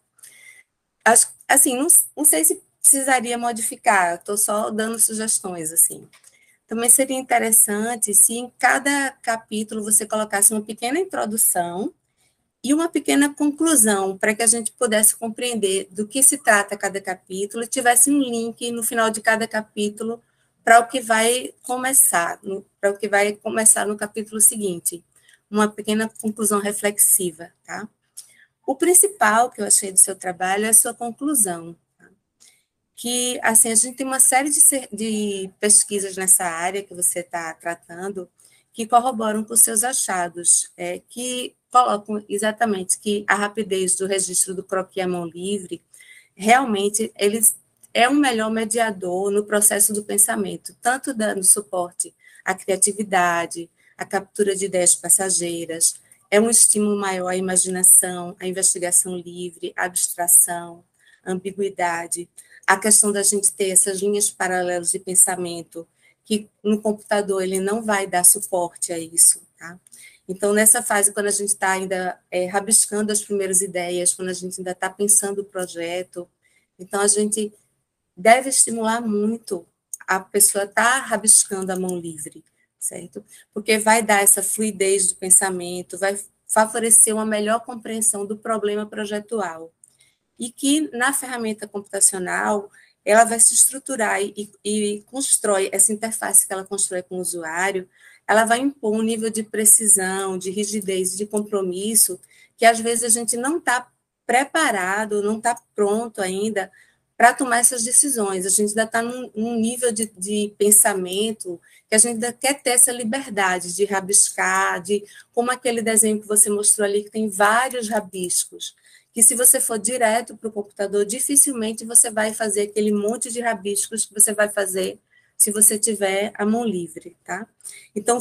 Acho, assim, não sei se precisaria modificar, estou só dando sugestões, assim. Também seria interessante se em cada capítulo você colocasse uma pequena introdução e uma pequena conclusão, para que a gente pudesse compreender do que se trata cada capítulo e tivesse um link no final de cada capítulo para o que vai começar, no capítulo seguinte, uma pequena conclusão reflexiva, tá? O principal que eu achei do seu trabalho é a sua conclusão, tá? Que, assim, a gente tem uma série de pesquisas nessa área que você está tratando, que corroboram com os seus achados, que colocam exatamente que a rapidez do registro do croquis à mão livre, realmente, é um melhor mediador no processo do pensamento, tanto dando suporte à criatividade, à captura de ideias passageiras, é um estímulo maior à imaginação, à investigação livre, à abstração, à ambiguidade, a questão da gente ter essas linhas paralelas de pensamento, que no computador ele não vai dar suporte a isso, tá? Então, nessa fase, quando a gente está ainda rabiscando as primeiras ideias, quando a gente ainda está pensando o projeto, então a gente deve estimular muito a pessoa estar rabiscando a mão livre, certo? Porque vai dar essa fluidez do pensamento, vai favorecer uma melhor compreensão do problema projetual. E que, na ferramenta computacional, ela vai se estruturar e constrói, essa interface que ela constrói com o usuário, ela vai impor um nível de precisão, de rigidez, de compromisso, que às vezes a gente não está preparado, não está pronto ainda para tomar essas decisões. A gente ainda está num nível de pensamento que a gente ainda quer ter essa liberdade de rabiscar, como aquele desenho que você mostrou ali, que tem vários rabiscos, que se você for direto para o computador, dificilmente você vai fazer aquele monte de rabiscos que você vai fazer se você tiver a mão livre, tá? Então,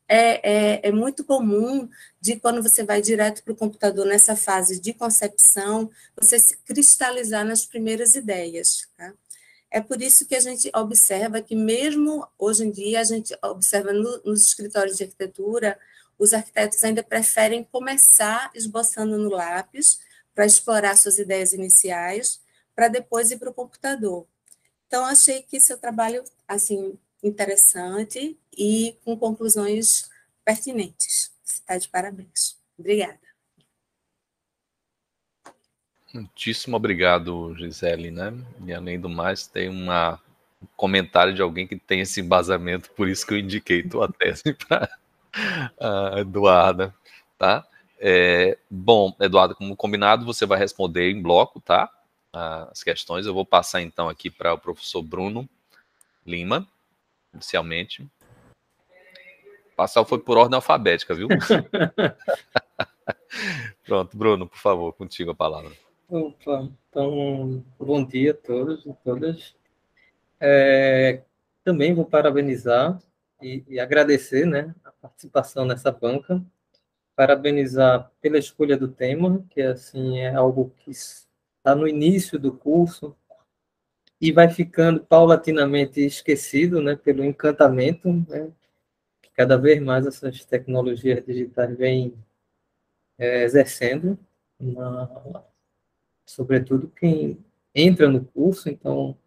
é muito comum de quando você vai direto para o computador nessa fase de concepção, você se cristalizar nas primeiras ideias, tá? É por isso que a gente observa que mesmo hoje em dia, a gente observa nos escritórios de arquitetura, os arquitetos ainda preferem começar esboçando no lápis, para explorar suas ideias iniciais, para depois ir para o computador. Então, achei que seu trabalho, assim, interessante e com conclusões pertinentes. Você está de parabéns. Obrigada. Muitíssimo obrigado, Gisele, né? E além do mais, tem um comentário de alguém que tem esse embasamento, por isso que eu indiquei tua tese para a Eduarda, tá? Bom, Eduardo, como combinado, você vai responder em bloco, tá? As questões. Eu vou passar então aqui para o professor Bruno Lima, inicialmente. Passar foi por ordem alfabética, viu? Pronto, Bruno, por favor, contigo a palavra. Opa, então, bom dia a todos e todas. Também vou parabenizar e agradecer, né, a participação nessa banca. Parabenizar pela escolha do tema, que assim é algo que está no início do curso e vai ficando paulatinamente esquecido, né, pelo encantamento, né, que cada vez mais essas tecnologias digitais vêm exercendo, sobretudo quem entra no curso. Então,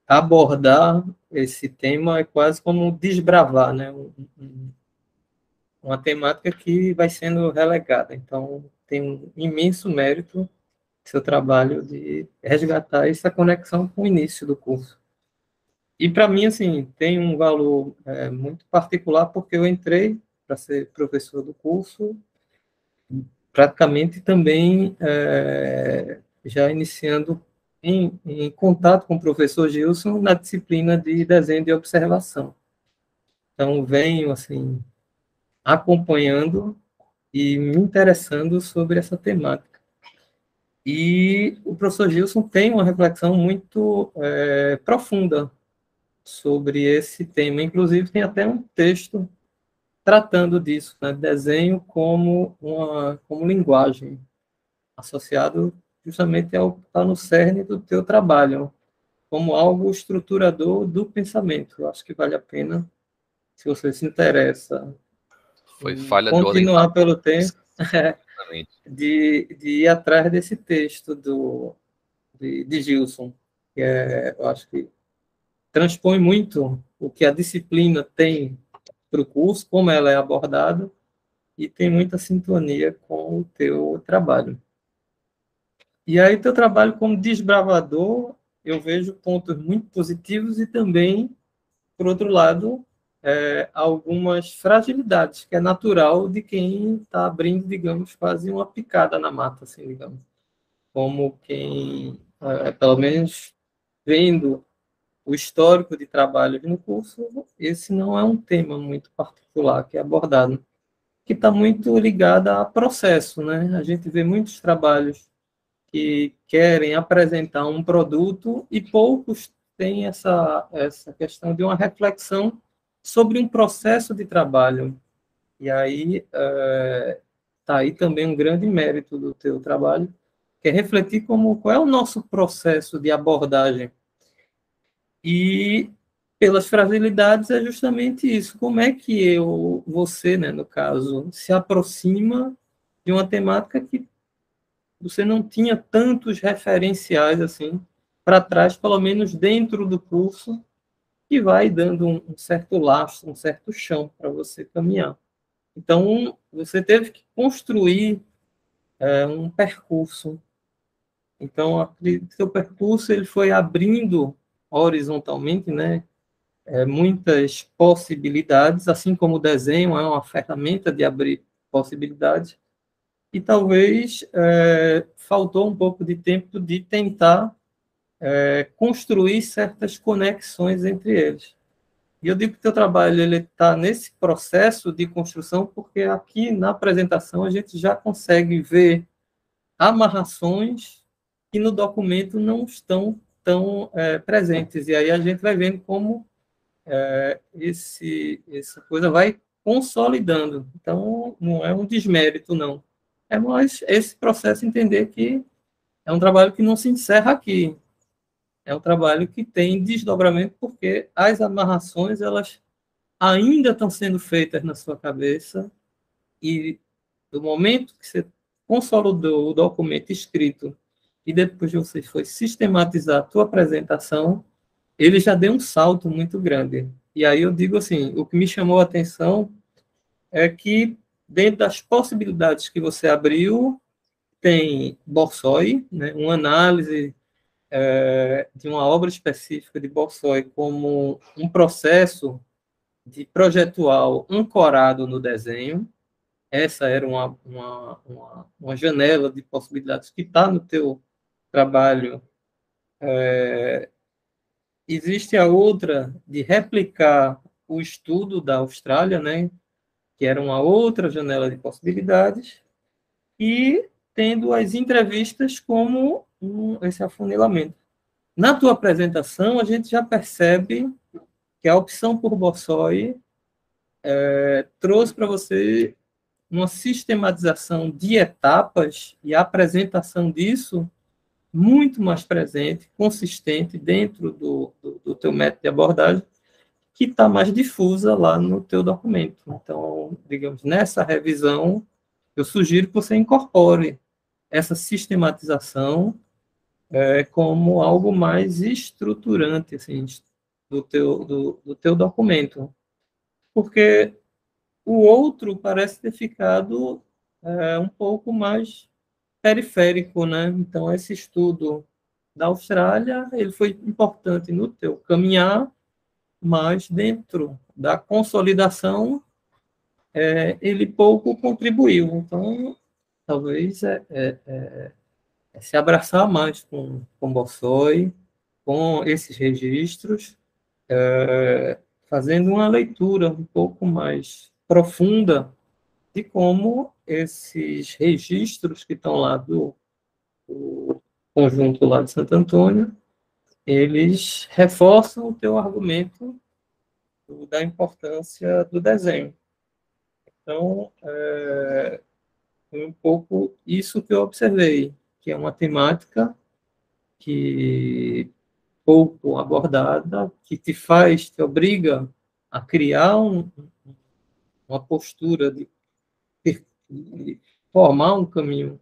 abordar esse tema é quase como desbravar, né, uma temática que vai sendo relegada. Então, tem um imenso mérito seu trabalho de resgatar essa conexão com o início do curso. E, para mim, assim, tem um valor muito particular, porque eu entrei para ser professor do curso, praticamente também já iniciando em contato com o professor Gilson na disciplina de desenho de observação. Então, venho, assim, acompanhando e me interessando sobre essa temática. E o professor Gilson tem uma reflexão muito profunda sobre esse tema. Inclusive, tem até um texto tratando disso, né? Desenho como linguagem, associado justamente ao que está no cerne do teu trabalho, como algo estruturador do pensamento. Eu acho que vale a pena, se você se interessa, foi falha continuar de pelo tempo, de ir atrás desse texto de Gilson, que eu acho que transpõe muito o que a disciplina tem para o curso, como ela é abordada, e tem muita sintonia com o teu trabalho. E aí, teu trabalho como desbravador, eu vejo pontos muito positivos e também, por outro lado, algumas fragilidades, que é natural de quem está abrindo, digamos, quase uma picada na mata, assim, digamos. Como quem, pelo menos, vendo o histórico de trabalho no curso, esse não é um tema muito particular que é abordado, que está muito ligado a processo, né? A gente vê muitos trabalhos que querem apresentar um produto e poucos têm essa questão de uma reflexão sobre um processo de trabalho. E aí está aí também um grande mérito do teu trabalho, que é refletir qual é o nosso processo de abordagem. E pelas fragilidades é justamente isso. Como é que você, né, no caso, se aproxima de uma temática que você não tinha tantos referenciais assim para trás, pelo menos dentro do curso, que vai dando um certo lastro, um certo chão para você caminhar. Então, você teve que construir um percurso. Então, o seu percurso ele foi abrindo horizontalmente, né, muitas possibilidades, assim como o desenho é uma ferramenta de abrir possibilidades, e talvez faltou um pouco de tempo de tentar construir certas conexões entre eles. E eu digo que o teu trabalho ele está nesse processo de construção, porque aqui na apresentação a gente já consegue ver amarrações que no documento não estão tão presentes. E aí a gente vai vendo como essa coisa vai consolidando. Então, não é um desmérito, não. É mais esse processo entender que é um trabalho que não se encerra aqui. É um trabalho que tem desdobramento, porque as amarrações, elas ainda estão sendo feitas na sua cabeça, e do momento que você consolidou o documento escrito e depois você foi sistematizar a tua apresentação, ele já deu um salto muito grande. E aí eu digo assim, o que me chamou a atenção é que dentro das possibilidades que você abriu, tem Borsoi, né, uma análise de uma obra específica de Borsoi como um processo de projetual ancorado no desenho. Essa era uma janela de possibilidades que está no teu trabalho. Existe a outra de replicar o estudo da Austrália, né, que era uma outra janela de possibilidades, e tendo as entrevistas como esse afunilamento. Na tua apresentação, a gente já percebe que a opção por Borsoi trouxe para você uma sistematização de etapas e a apresentação disso muito mais presente, consistente dentro do teu método de abordagem, que está mais difusa lá no teu documento. Então, digamos, nessa revisão, eu sugiro que você incorpore essa sistematização como algo mais estruturante assim, do teu documento. Porque o outro parece ter ficado um pouco mais periférico, né? Então, esse estudo da Austrália, ele foi importante no teu caminhar, mas dentro da consolidação, ele pouco contribuiu. Então, talvez se abraçar mais com Borsoi, com esses registros, fazendo uma leitura um pouco mais profunda de como esses registros que estão lá do conjunto lá de Santo Antônio, eles reforçam o teu argumento da importância do desenho. Então, foi um pouco isso que eu observei, que é uma temática que pouco abordada, que te obriga a criar uma postura de formar um caminho,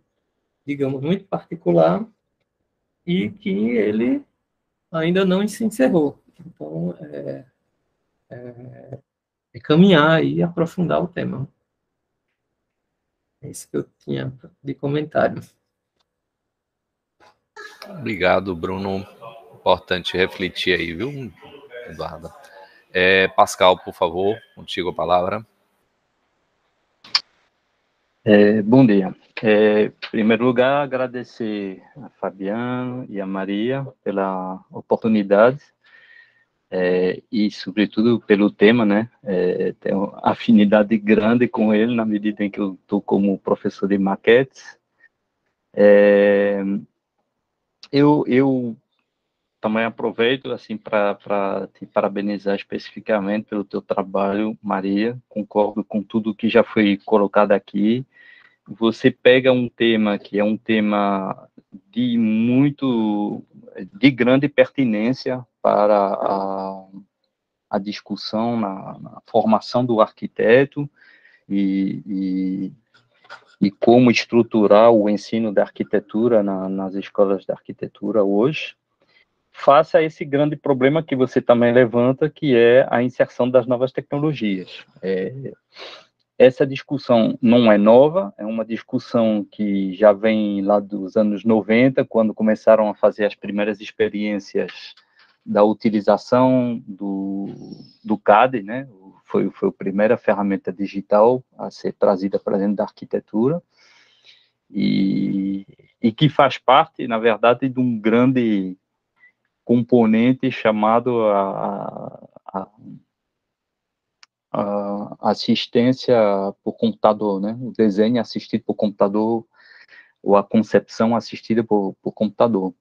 digamos, muito particular, e que ele ainda não se encerrou. Então, caminhar e aprofundar o tema. É isso que eu tinha de comentário. Obrigado, Bruno. Importante refletir aí, viu, Eduarda? Pascal, por favor, contigo a palavra. Bom dia. Em primeiro lugar, agradecer a Fabiano e a Maria pela oportunidade e, sobretudo, pelo tema, né? Tenho uma afinidade grande com ele na medida em que eu estou como professor de maquetes. Eu também aproveito assim para te parabenizar especificamente pelo teu trabalho, Maria. Concordo com tudo que já foi colocado aqui. Você pega um tema que é um tema de grande pertinência para a discussão na formação do arquiteto e como estruturar o ensino da arquitetura nas escolas de arquitetura hoje, face a esse grande problema que você também levanta, que é a inserção das novas tecnologias. Essa discussão não é nova, é uma discussão que já vem lá dos anos 90, quando começaram a fazer as primeiras experiências da utilização do CAD, né? Foi a primeira ferramenta digital a ser trazida para dentro da arquitetura, e que faz parte, na verdade, de um grande componente chamado a assistência por computador, né? O desenho assistido por computador, ou a concepção assistida por computador.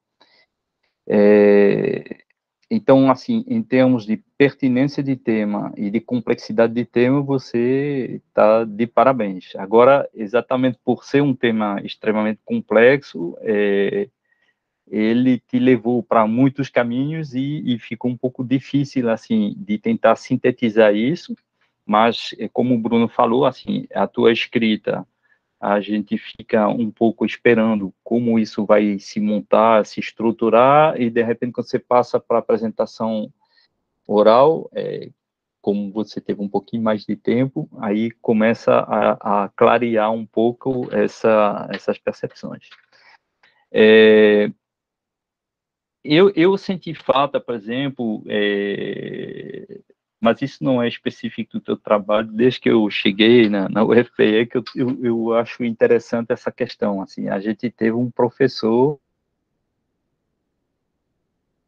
Então, assim, em termos de pertinência de tema e de complexidade de tema, você está de parabéns. Agora, exatamente por ser um tema extremamente complexo, ele te levou para muitos caminhos e ficou um pouco difícil, assim, de tentar sintetizar isso, mas, como o Bruno falou, assim, a tua escrita, a gente fica um pouco esperando como isso vai se montar, se estruturar, e de repente quando você passa para a apresentação oral, como você teve um pouquinho mais de tempo, aí começa a clarear um pouco essas percepções. Eu senti falta, por exemplo, mas isso não é específico do teu trabalho, desde que eu cheguei na UFPE, que eu acho interessante essa questão, assim, a gente teve um professor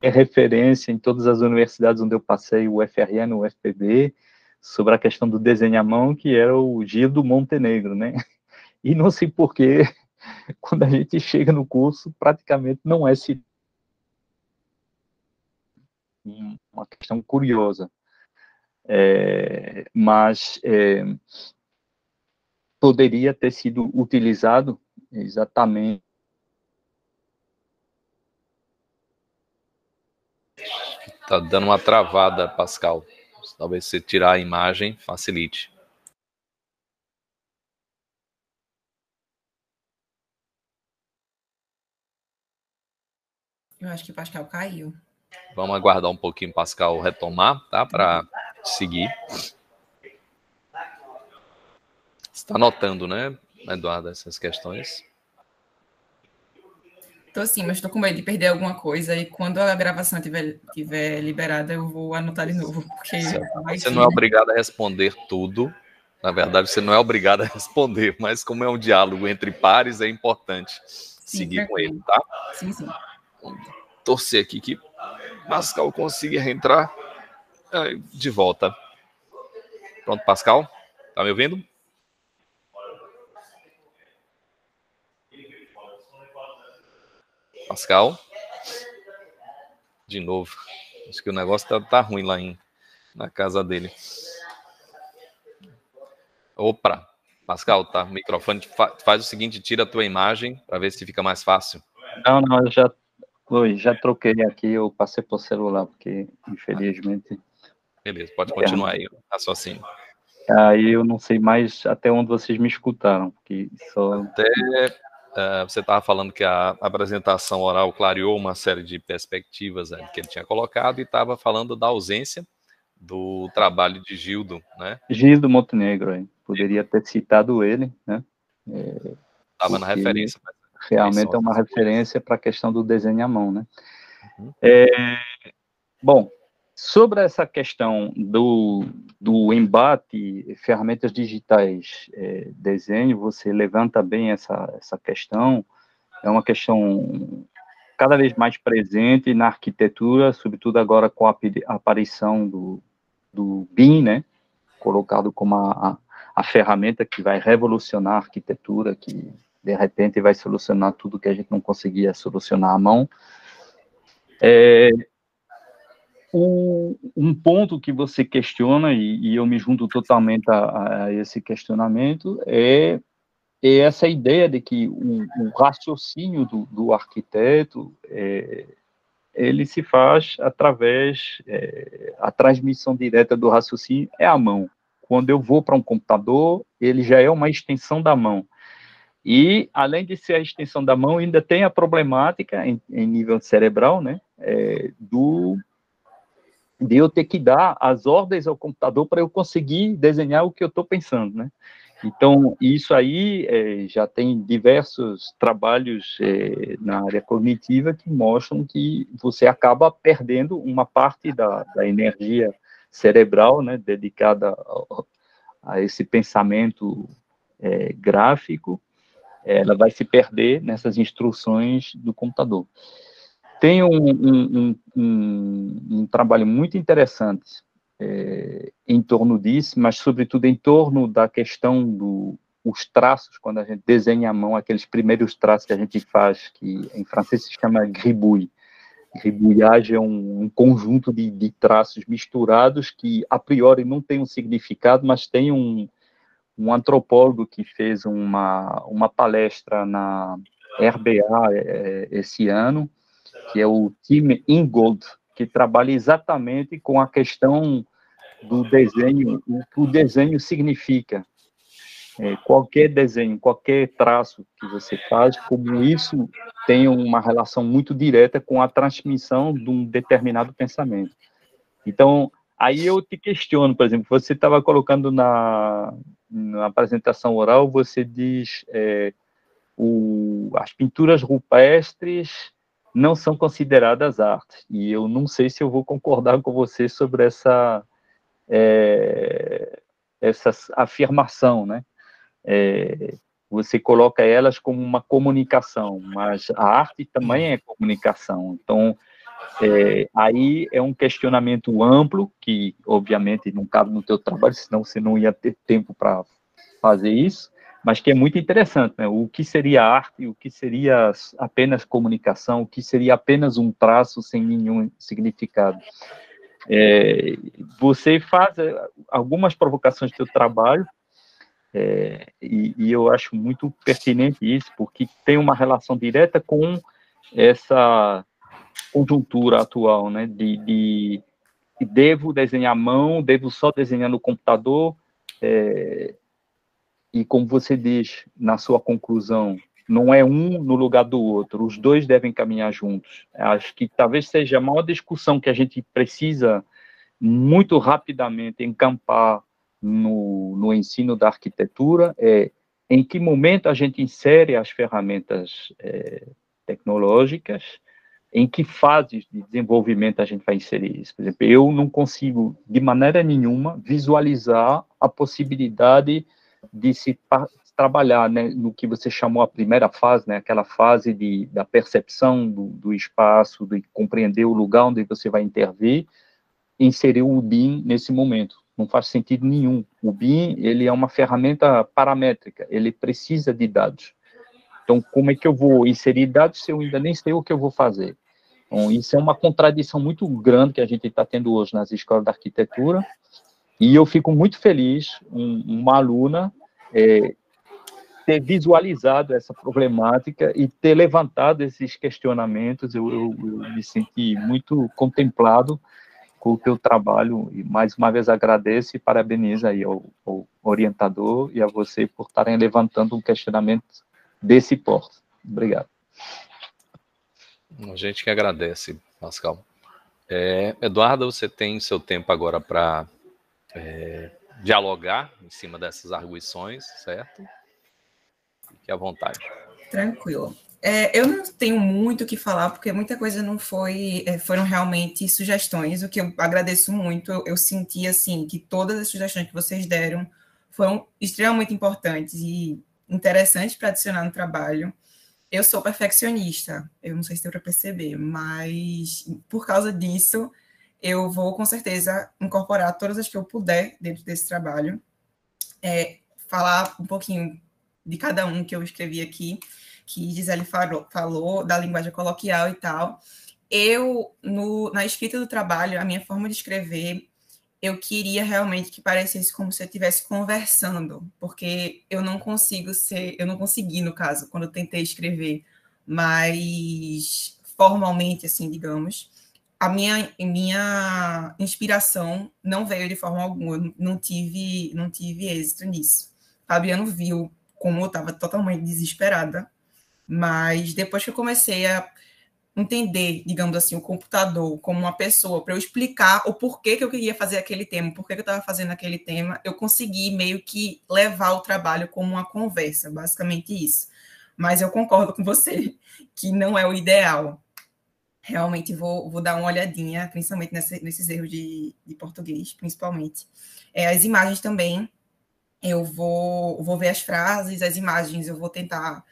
referência em todas as universidades onde eu passei, o UFRN, o UFPB, sobre a questão do desenho à mão, que era o Gildo Montenegro, né? E não sei porquê, quando a gente chega no curso, praticamente não é uma questão curiosa. Mas poderia ter sido utilizado exatamente. Tá dando uma travada, Pascal. Talvez você tirar a imagem facilite. Eu acho que o Pascal caiu. Vamos aguardar um pouquinho o Pascal retomar, tá? Para seguir. Você está notando, né, Eduardo, essas questões? Tô sim, mas tô com medo de perder alguma coisa, e quando a gravação tiver liberada, eu vou anotar de novo, porque você não é obrigado a responder tudo. Na verdade, você não é obrigado a responder, mas como é um diálogo entre pares, é importante seguir com ele, tá? Sim, sim. Vamos torcer aqui que Pascal consiga reentrar de volta. Pronto, Pascal? Tá me ouvindo? Pascal? De novo. Acho que o negócio tá ruim lá na casa dele. Opa! Pascal, tá? O microfone faz o seguinte, tira a tua imagem para ver se fica mais fácil. Não, eu já troquei aqui, eu passei por celular, porque, infelizmente... Beleza, pode continuar aí, raciocínio. Aí eu não sei mais até onde vocês me escutaram, porque só... Você estava falando que a apresentação oral clareou uma série de perspectivas que ele tinha colocado e estava falando da ausência do trabalho de Gildo, né? Gildo Montenegro, poderia ter citado ele, né? Estava na referência. Realmente é uma referência para a questão do desenho à mão, né? Uhum. Bom, sobre essa questão do embate ferramentas digitais, desenho, você levanta bem essa questão, é uma questão cada vez mais presente na arquitetura, sobretudo agora com a aparição do BIM, né, colocado como a ferramenta que vai revolucionar a arquitetura, que de repente vai solucionar tudo que a gente não conseguia solucionar à mão. Um ponto que você questiona, e eu me junto totalmente a esse questionamento, é essa ideia de que o raciocínio do arquiteto, ele se faz através, a transmissão direta do raciocínio é a mão. Quando eu vou para um computador, ele já é uma extensão da mão. E, além de ser a extensão da mão, ainda tem a problemática, em nível cerebral, né, de eu ter que dar as ordens ao computador para eu conseguir desenhar o que eu estou pensando, né? Então, isso aí já tem diversos trabalhos na área cognitiva que mostram que você acaba perdendo uma parte da energia cerebral, né, dedicada a esse pensamento gráfico, ela vai se perder nessas instruções do computador. Tem um trabalho muito interessante em torno disso, mas, sobretudo, em torno da questão dos traços, quando a gente desenha à mão, aqueles primeiros traços que a gente faz, que em francês se chama gribouille. Gribouillage é um conjunto de traços misturados que, a priori, não tem um significado, mas tem um antropólogo que fez uma palestra na RBA esse ano, que é o Tim Ingold, que trabalha exatamente com a questão do desenho, o que o desenho significa. Qualquer desenho, qualquer traço que você faz, como isso tem uma relação muito direta com a transmissão de um determinado pensamento. Então, aí eu te questiono, por exemplo, você estava colocando na apresentação oral, você diz as pinturas rupestres não são consideradas arte, e eu não sei se eu vou concordar com você sobre essa afirmação, né? Você coloca elas como uma comunicação, mas a arte também é comunicação. Então, aí é um questionamento amplo, que obviamente não cabe no teu trabalho, senão você não ia ter tempo para fazer isso, mas que é muito interessante, né? O que seria arte, o que seria apenas comunicação, o que seria apenas um traço sem nenhum significado. Você faz algumas provocações do seu trabalho, e eu acho muito pertinente isso, porque tem uma relação direta com essa conjuntura atual, né? Devo desenhar à mão, devo só desenhar no computador, e como você diz na sua conclusão, não é um no lugar do outro, os dois devem caminhar juntos. Acho que talvez seja a maior discussão que a gente precisa muito rapidamente encampar no ensino da arquitetura em que momento a gente insere as ferramentas tecnológicas, em que fases de desenvolvimento a gente vai inserir isso. Por exemplo, eu não consigo, de maneira nenhuma, visualizar a possibilidade de se trabalhar, né, no que você chamou a primeira fase, né, aquela fase da percepção do espaço, de compreender o lugar onde você vai intervir, inserir o BIM nesse momento. Não faz sentido nenhum. O BIM, ele é uma ferramenta paramétrica, ele precisa de dados. Então, como é que eu vou inserir dados se eu ainda nem sei o que eu vou fazer? Então, isso é uma contradição muito grande que a gente está tendo hoje nas escolas de arquitetura, e eu fico muito feliz, uma aluna ter visualizado essa problemática e ter levantado esses questionamentos. Eu me senti muito contemplado com o teu trabalho, e mais uma vez agradeço e parabenizo aí ao orientador e a você por estarem levantando um questionamento desse porte. Obrigado. A gente que agradece, Pascal. Eduarda, você tem seu tempo agora para dialogar em cima dessas arguições, certo? Fique à vontade. Tranquilo. Eu não tenho muito o que falar, porque muita coisa não foram realmente sugestões, o que eu agradeço muito. Eu senti, assim, que todas as sugestões que vocês deram foram extremamente importantes e interessantes para adicionar no trabalho. Eu sou perfeccionista, eu não sei se deu para perceber, mas por causa disso, eu vou, com certeza, incorporar todas as que eu puder dentro desse trabalho, falar um pouquinho de cada um que eu escrevi aqui, que Gisele falou da linguagem coloquial e tal. Na escrita do trabalho, a minha forma de escrever eu queria realmente que parecesse como se eu estivesse conversando, porque eu não consegui, no caso, quando eu tentei escrever mais formalmente, assim, digamos, a minha inspiração não veio de forma alguma, eu não tive êxito nisso. Fabiano viu como eu estava totalmente desesperada, mas depois que eu comecei a entender, digamos assim, o computador como uma pessoa para eu explicar o porquê que eu queria fazer aquele tema, porquê que eu estava fazendo aquele tema, eu consegui meio que levar o trabalho como uma conversa, basicamente isso. Mas eu concordo com você que não é o ideal. Realmente vou dar uma olhadinha, principalmente nesses erros de português, principalmente. As imagens também, eu vou ver as frases, as imagens, eu vou tentar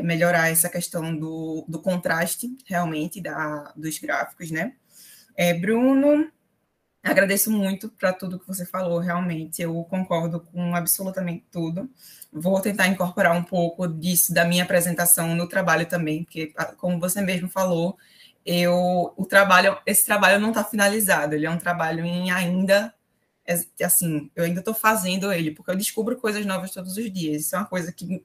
melhorar essa questão do contraste, realmente, dos gráficos, né? Bruno, agradeço muito para tudo que você falou, realmente, eu concordo com absolutamente tudo. Vou tentar incorporar um pouco disso da minha apresentação no trabalho também, porque, como você mesmo falou, esse trabalho não está finalizado, ele é um trabalho em ainda, assim, eu ainda estou fazendo ele, porque eu descubro coisas novas todos os dias. Isso é uma coisa que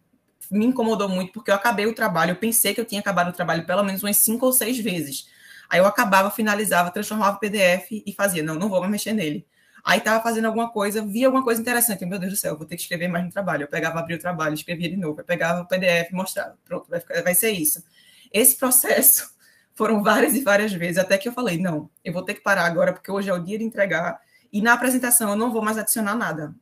me incomodou muito, porque eu acabei o trabalho, eu pensei que eu tinha acabado o trabalho pelo menos umas 5 ou 6 vezes. Aí eu acabava, finalizava, transformava o PDF e fazia, não vou mais mexer nele. Aí estava fazendo alguma coisa, via alguma coisa interessante, meu Deus do céu, vou ter que escrever mais no trabalho. Eu pegava, abria o trabalho, escrevia de novo, eu pegava o PDF e mostrava, pronto, vai ser isso. Esse processo foram várias e várias vezes, até que eu falei, não, eu vou ter que parar agora, porque hoje é o dia de entregar, e na apresentação eu não vou mais adicionar nada.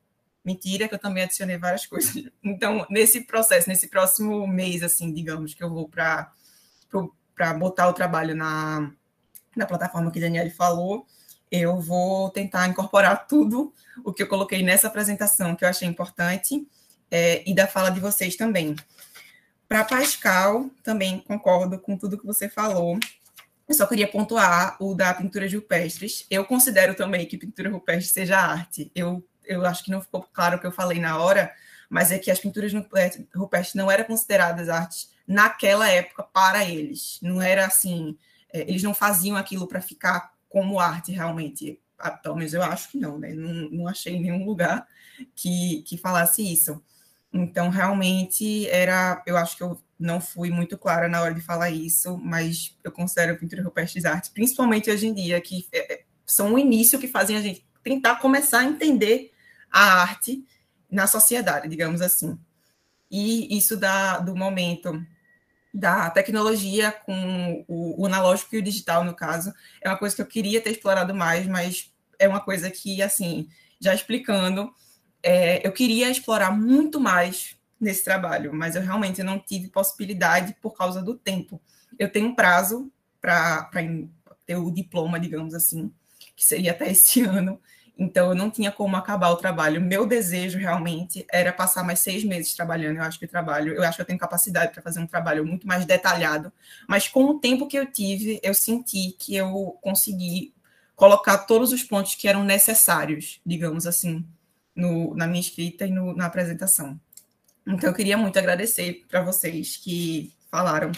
Mentira, que eu também adicionei várias coisas. Então, nesse processo, nesse próximo mês, assim, digamos, que eu vou para botar o trabalho na plataforma que a Daniele falou, eu vou tentar incorporar tudo o que eu coloquei nessa apresentação, que eu achei importante, e da fala de vocês também. Para Pascal, também concordo com tudo que você falou. Eu só queria pontuar o da pintura de rupestres. Eu considero também que pintura rupestre seja arte. Eu acho que não ficou claro o que eu falei na hora, mas é que as pinturas rupestres não eram consideradas artes naquela época para eles. Não era assim, eles não faziam aquilo para ficar como arte realmente. Pelo menos eu acho que não, né? Não achei em nenhum lugar que falasse isso. Então, realmente, eu acho que eu não fui muito clara na hora de falar isso, mas eu considero pintura rupestres arte, principalmente hoje em dia, que são o início que fazem a gente tentar começar a entender a arte na sociedade, digamos assim. E isso do momento da tecnologia com o analógico e o digital, no caso, é uma coisa que eu queria ter explorado mais, mas é uma coisa que, assim, já explicando, eu queria explorar muito mais nesse trabalho, mas eu realmente não tive possibilidade por causa do tempo. Eu tenho um prazo para ter o diploma, digamos assim, que seria até esse ano, então eu não tinha como acabar o trabalho. Meu desejo realmente era passar mais 6 meses trabalhando. Eu acho que eu tenho capacidade para fazer um trabalho muito mais detalhado, mas com o tempo que eu tive, eu senti que eu consegui colocar todos os pontos que eram necessários, digamos assim, na minha escrita e na apresentação. Então, eu queria muito agradecer para vocês que falaram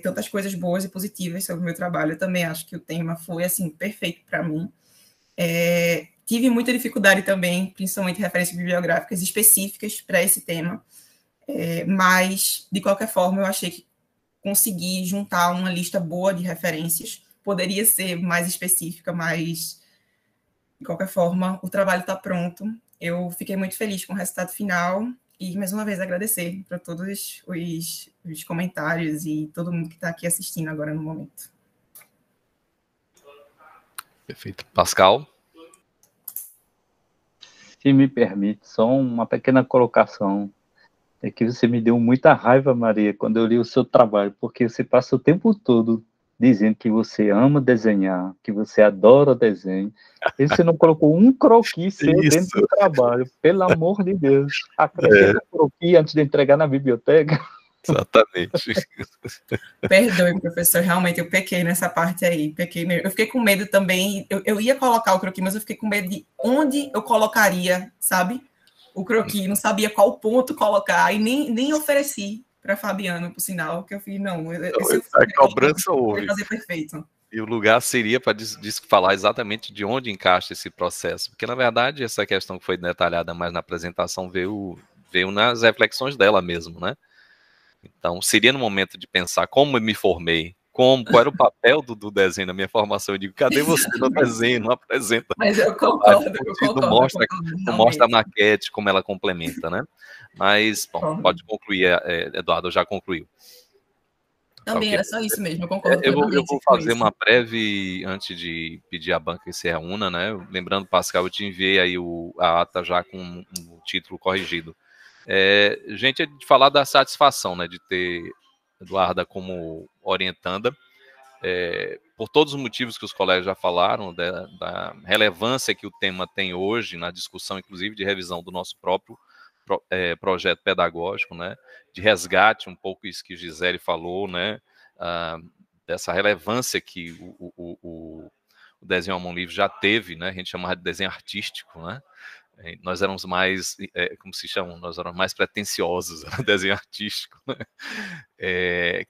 tantas coisas boas e positivas sobre o meu trabalho. Eu também acho que o tema foi, assim, perfeito para mim. Tive muita dificuldade também, principalmente referências bibliográficas específicas para esse tema, mas, de qualquer forma, eu achei que consegui juntar uma lista boa de referências. Poderia ser mais específica, mas, de qualquer forma, o trabalho está pronto. Eu fiquei muito feliz com o resultado final e, mais uma vez, agradecer para todos os comentários e todo mundo que está aqui assistindo agora no momento. Perfeito. Pascal? Se me permite, só uma pequena colocação. É que você me deu muita raiva, Maria, quando eu li o seu trabalho, porque você passa o tempo todo dizendo que você ama desenhar, que você adora desenho, e você não colocou um croquis seu dentro do trabalho, pelo amor de Deus. Acrescenta um croquis antes de entregar na biblioteca. Exatamente. Perdoe, professor, realmente eu pequei nessa parte aí, pequei mesmo. Eu fiquei com medo também, eu ia colocar o croquis, mas eu fiquei com medo de onde eu colocaria, sabe? O croquis, não sabia qual ponto colocar, e nem ofereci para Fabiano, por sinal, que eu fiz, não. A cobrança houve. Fazer perfeito. E o lugar seria para falar exatamente de onde encaixa esse processo, porque na verdade essa questão que foi detalhada mais na apresentação veio nas reflexões dela mesmo, né? Então seria no momento de pensar como eu me formei, qual era o papel do desenho na minha formação. Eu digo, cadê você no desenho? Não apresenta. Mas eu concordo, Não mostra a maquete, como ela complementa, né? Mas, bom, pode concluir, Eduardo, já concluiu. Também era só isso mesmo, eu concordo eu vou fazer uma breve, antes de pedir à banca que se reúna, né? Lembrando, Pascal, eu te enviei aí a ata já com um título corrigido. Gente, é de falar da satisfação, né, de ter Eduarda como orientanda, por todos os motivos que os colegas já falaram, da relevância que o tema tem hoje na discussão, inclusive, de revisão do nosso próprio projeto pedagógico, né, de resgate, um pouco isso que Gisele falou, né, dessa relevância que o desenho à mão livre já teve, né, a gente chamava de desenho artístico, né, nós éramos mais, como se chama, nós éramos mais pretensiosos no desenho artístico, né?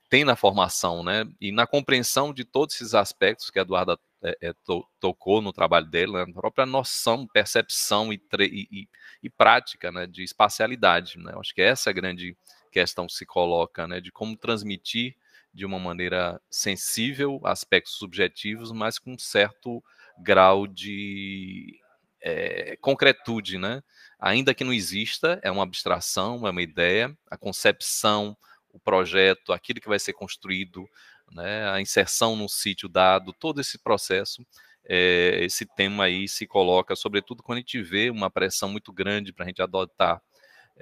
Tem na formação, né, e na compreensão de todos esses aspectos que a Eduarda tocou no trabalho dele, né, a própria noção, percepção e prática, né, de espacialidade, né? Eu acho que essa é a grande questão que se coloca, né, de como transmitir de uma maneira sensível aspectos subjetivos, mas com um certo grau de concretude, né? Ainda que não exista, é uma abstração, é uma ideia, a concepção, o projeto, aquilo que vai ser construído, né? A inserção num sítio dado, todo esse processo, esse tema aí se coloca, sobretudo quando a gente vê uma pressão muito grande para a gente adotar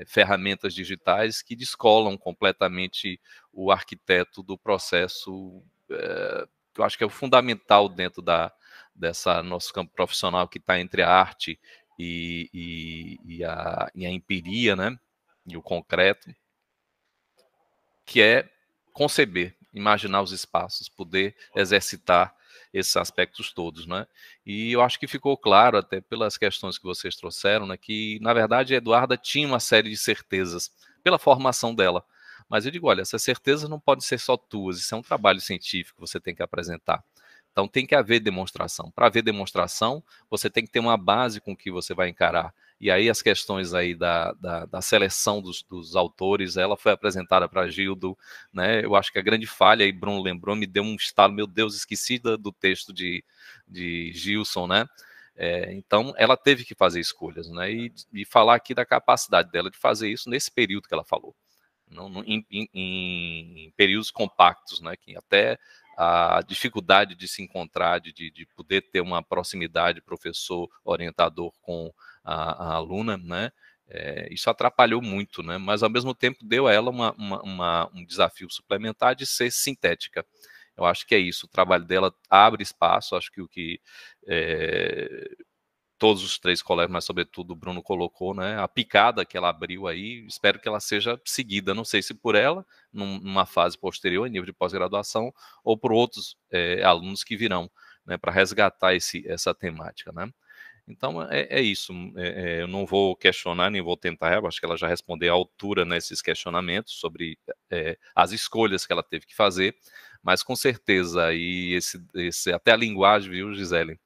ferramentas digitais que descolam completamente o arquiteto do processo, que eu acho que é o fundamental dentro dessa nosso campo profissional, que está entre a arte e a empiria, né, e o concreto, que é conceber, imaginar os espaços, poder exercitar esses aspectos todos, né? E eu acho que ficou claro, até pelas questões que vocês trouxeram, né, que, na verdade, a Eduarda tinha uma série de certezas pela formação dela. Mas eu digo, olha, essas certezas não podem ser só tuas, isso é um trabalho científico que você tem que apresentar. Então tem que haver demonstração. Para haver demonstração, você tem que ter uma base com que você vai encarar. E aí as questões aí da seleção dos autores, ela foi apresentada para Gildo, né? Eu acho que a grande falha, aí Bruno lembrou, me deu um estalo, meu Deus, esqueci do texto de Gilson, né? Então ela teve que fazer escolhas, né? E falar aqui da capacidade dela de fazer isso nesse período que ela falou. Em períodos compactos, né, que até a dificuldade de se encontrar, de poder ter uma proximidade professor-orientador com a aluna, né, isso atrapalhou muito, né, mas ao mesmo tempo deu a ela um desafio suplementar de ser sintética. Eu acho que é isso, o trabalho dela abre espaço, acho que o que todos os três colegas, mas sobretudo o Bruno colocou, né, a picada que ela abriu aí, espero que ela seja seguida, não sei se por ela, numa fase posterior, em nível de pós-graduação, ou por outros alunos que virão, né, para resgatar essa temática, né. Então, é isso, eu não vou questionar, nem vou tentar, eu acho que ela já respondeu à altura nesses questionamentos sobre as escolhas que ela teve que fazer, mas com certeza, e até a linguagem, viu, Gisele?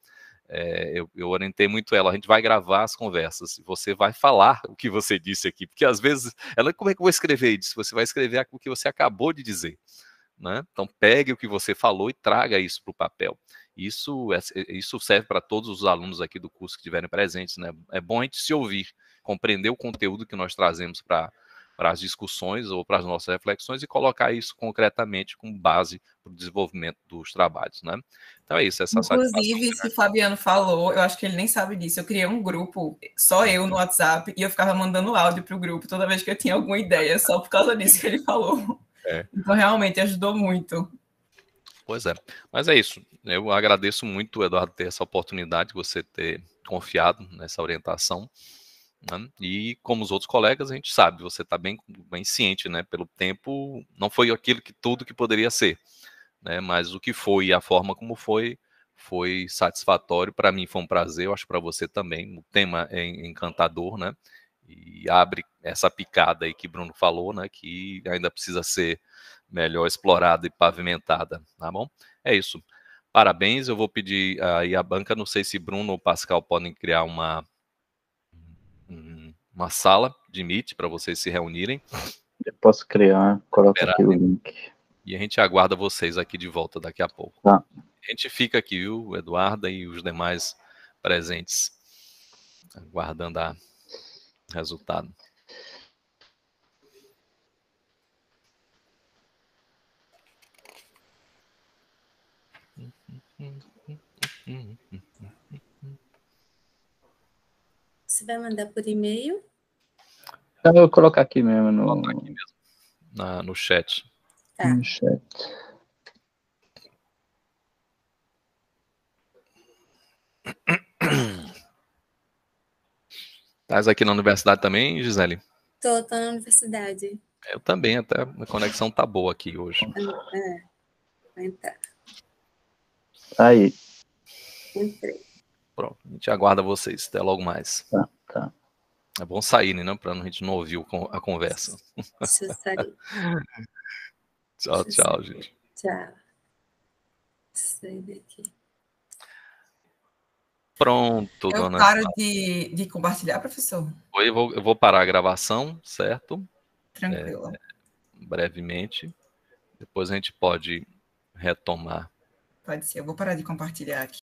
Eu orientei muito ela, a gente vai gravar as conversas, você vai falar o que você disse aqui, porque às vezes, como é que eu vou escrever isso? Você vai escrever o que você acabou de dizer, né? Então pegue o que você falou e traga isso para o papel. Isso serve para todos os alunos aqui do curso que estiverem presentes, né? É bom a gente se ouvir, compreender o conteúdo que nós trazemos para as discussões ou para as nossas reflexões e colocar isso concretamente como base para o desenvolvimento dos trabalhos, né? Então é isso, essa Inclusive, isso que o Fabiano falou, eu acho que ele nem sabe disso, eu criei um grupo, só eu no WhatsApp, e eu ficava mandando áudio para o grupo toda vez que eu tinha alguma ideia, só por causa disso que ele falou. Então, realmente, ajudou muito. Pois é, mas é isso, eu agradeço muito, Eduardo, ter essa oportunidade, você ter confiado nessa orientação, né? E como os outros colegas, a gente sabe, você está bem ciente, né? Pelo tempo, não foi aquilo tudo que poderia ser, né? Mas o que foi e a forma como foi satisfatório. Para mim foi um prazer, eu acho para você também. O tema é encantador, né? E abre essa picada aí que Bruno falou, né? Que ainda precisa ser melhor explorada e pavimentada, tá bom? É isso. Parabéns, eu vou pedir aí a banca, não sei se Bruno ou Pascal podem criar uma sala de Meet para vocês se reunirem. Eu posso criar, coloca aqui o link. E a gente aguarda vocês aqui de volta daqui a pouco. Tá. A gente fica aqui, viu, Eduarda e os demais presentes, aguardando o resultado. Você vai mandar por e-mail? Eu vou colocar aqui mesmo no chat. Tá. No chat. Estás aqui na universidade também, Gisele? Tô na universidade. Eu também, até a conexão tá boa aqui hoje. Vai entrar. Aí. Entrei. Pronto, a gente aguarda vocês. Até logo mais. Tá. É bom sair, né? Pra a gente não ouvir a conversa. Deixa eu sair. Tchau, gente. Tchau. Sair daqui. Pronto, Eu dona. paro de compartilhar, professor? Eu vou parar a gravação, certo? Tranquilo. Brevemente. Depois a gente pode retomar. Pode ser. Eu vou parar de compartilhar aqui.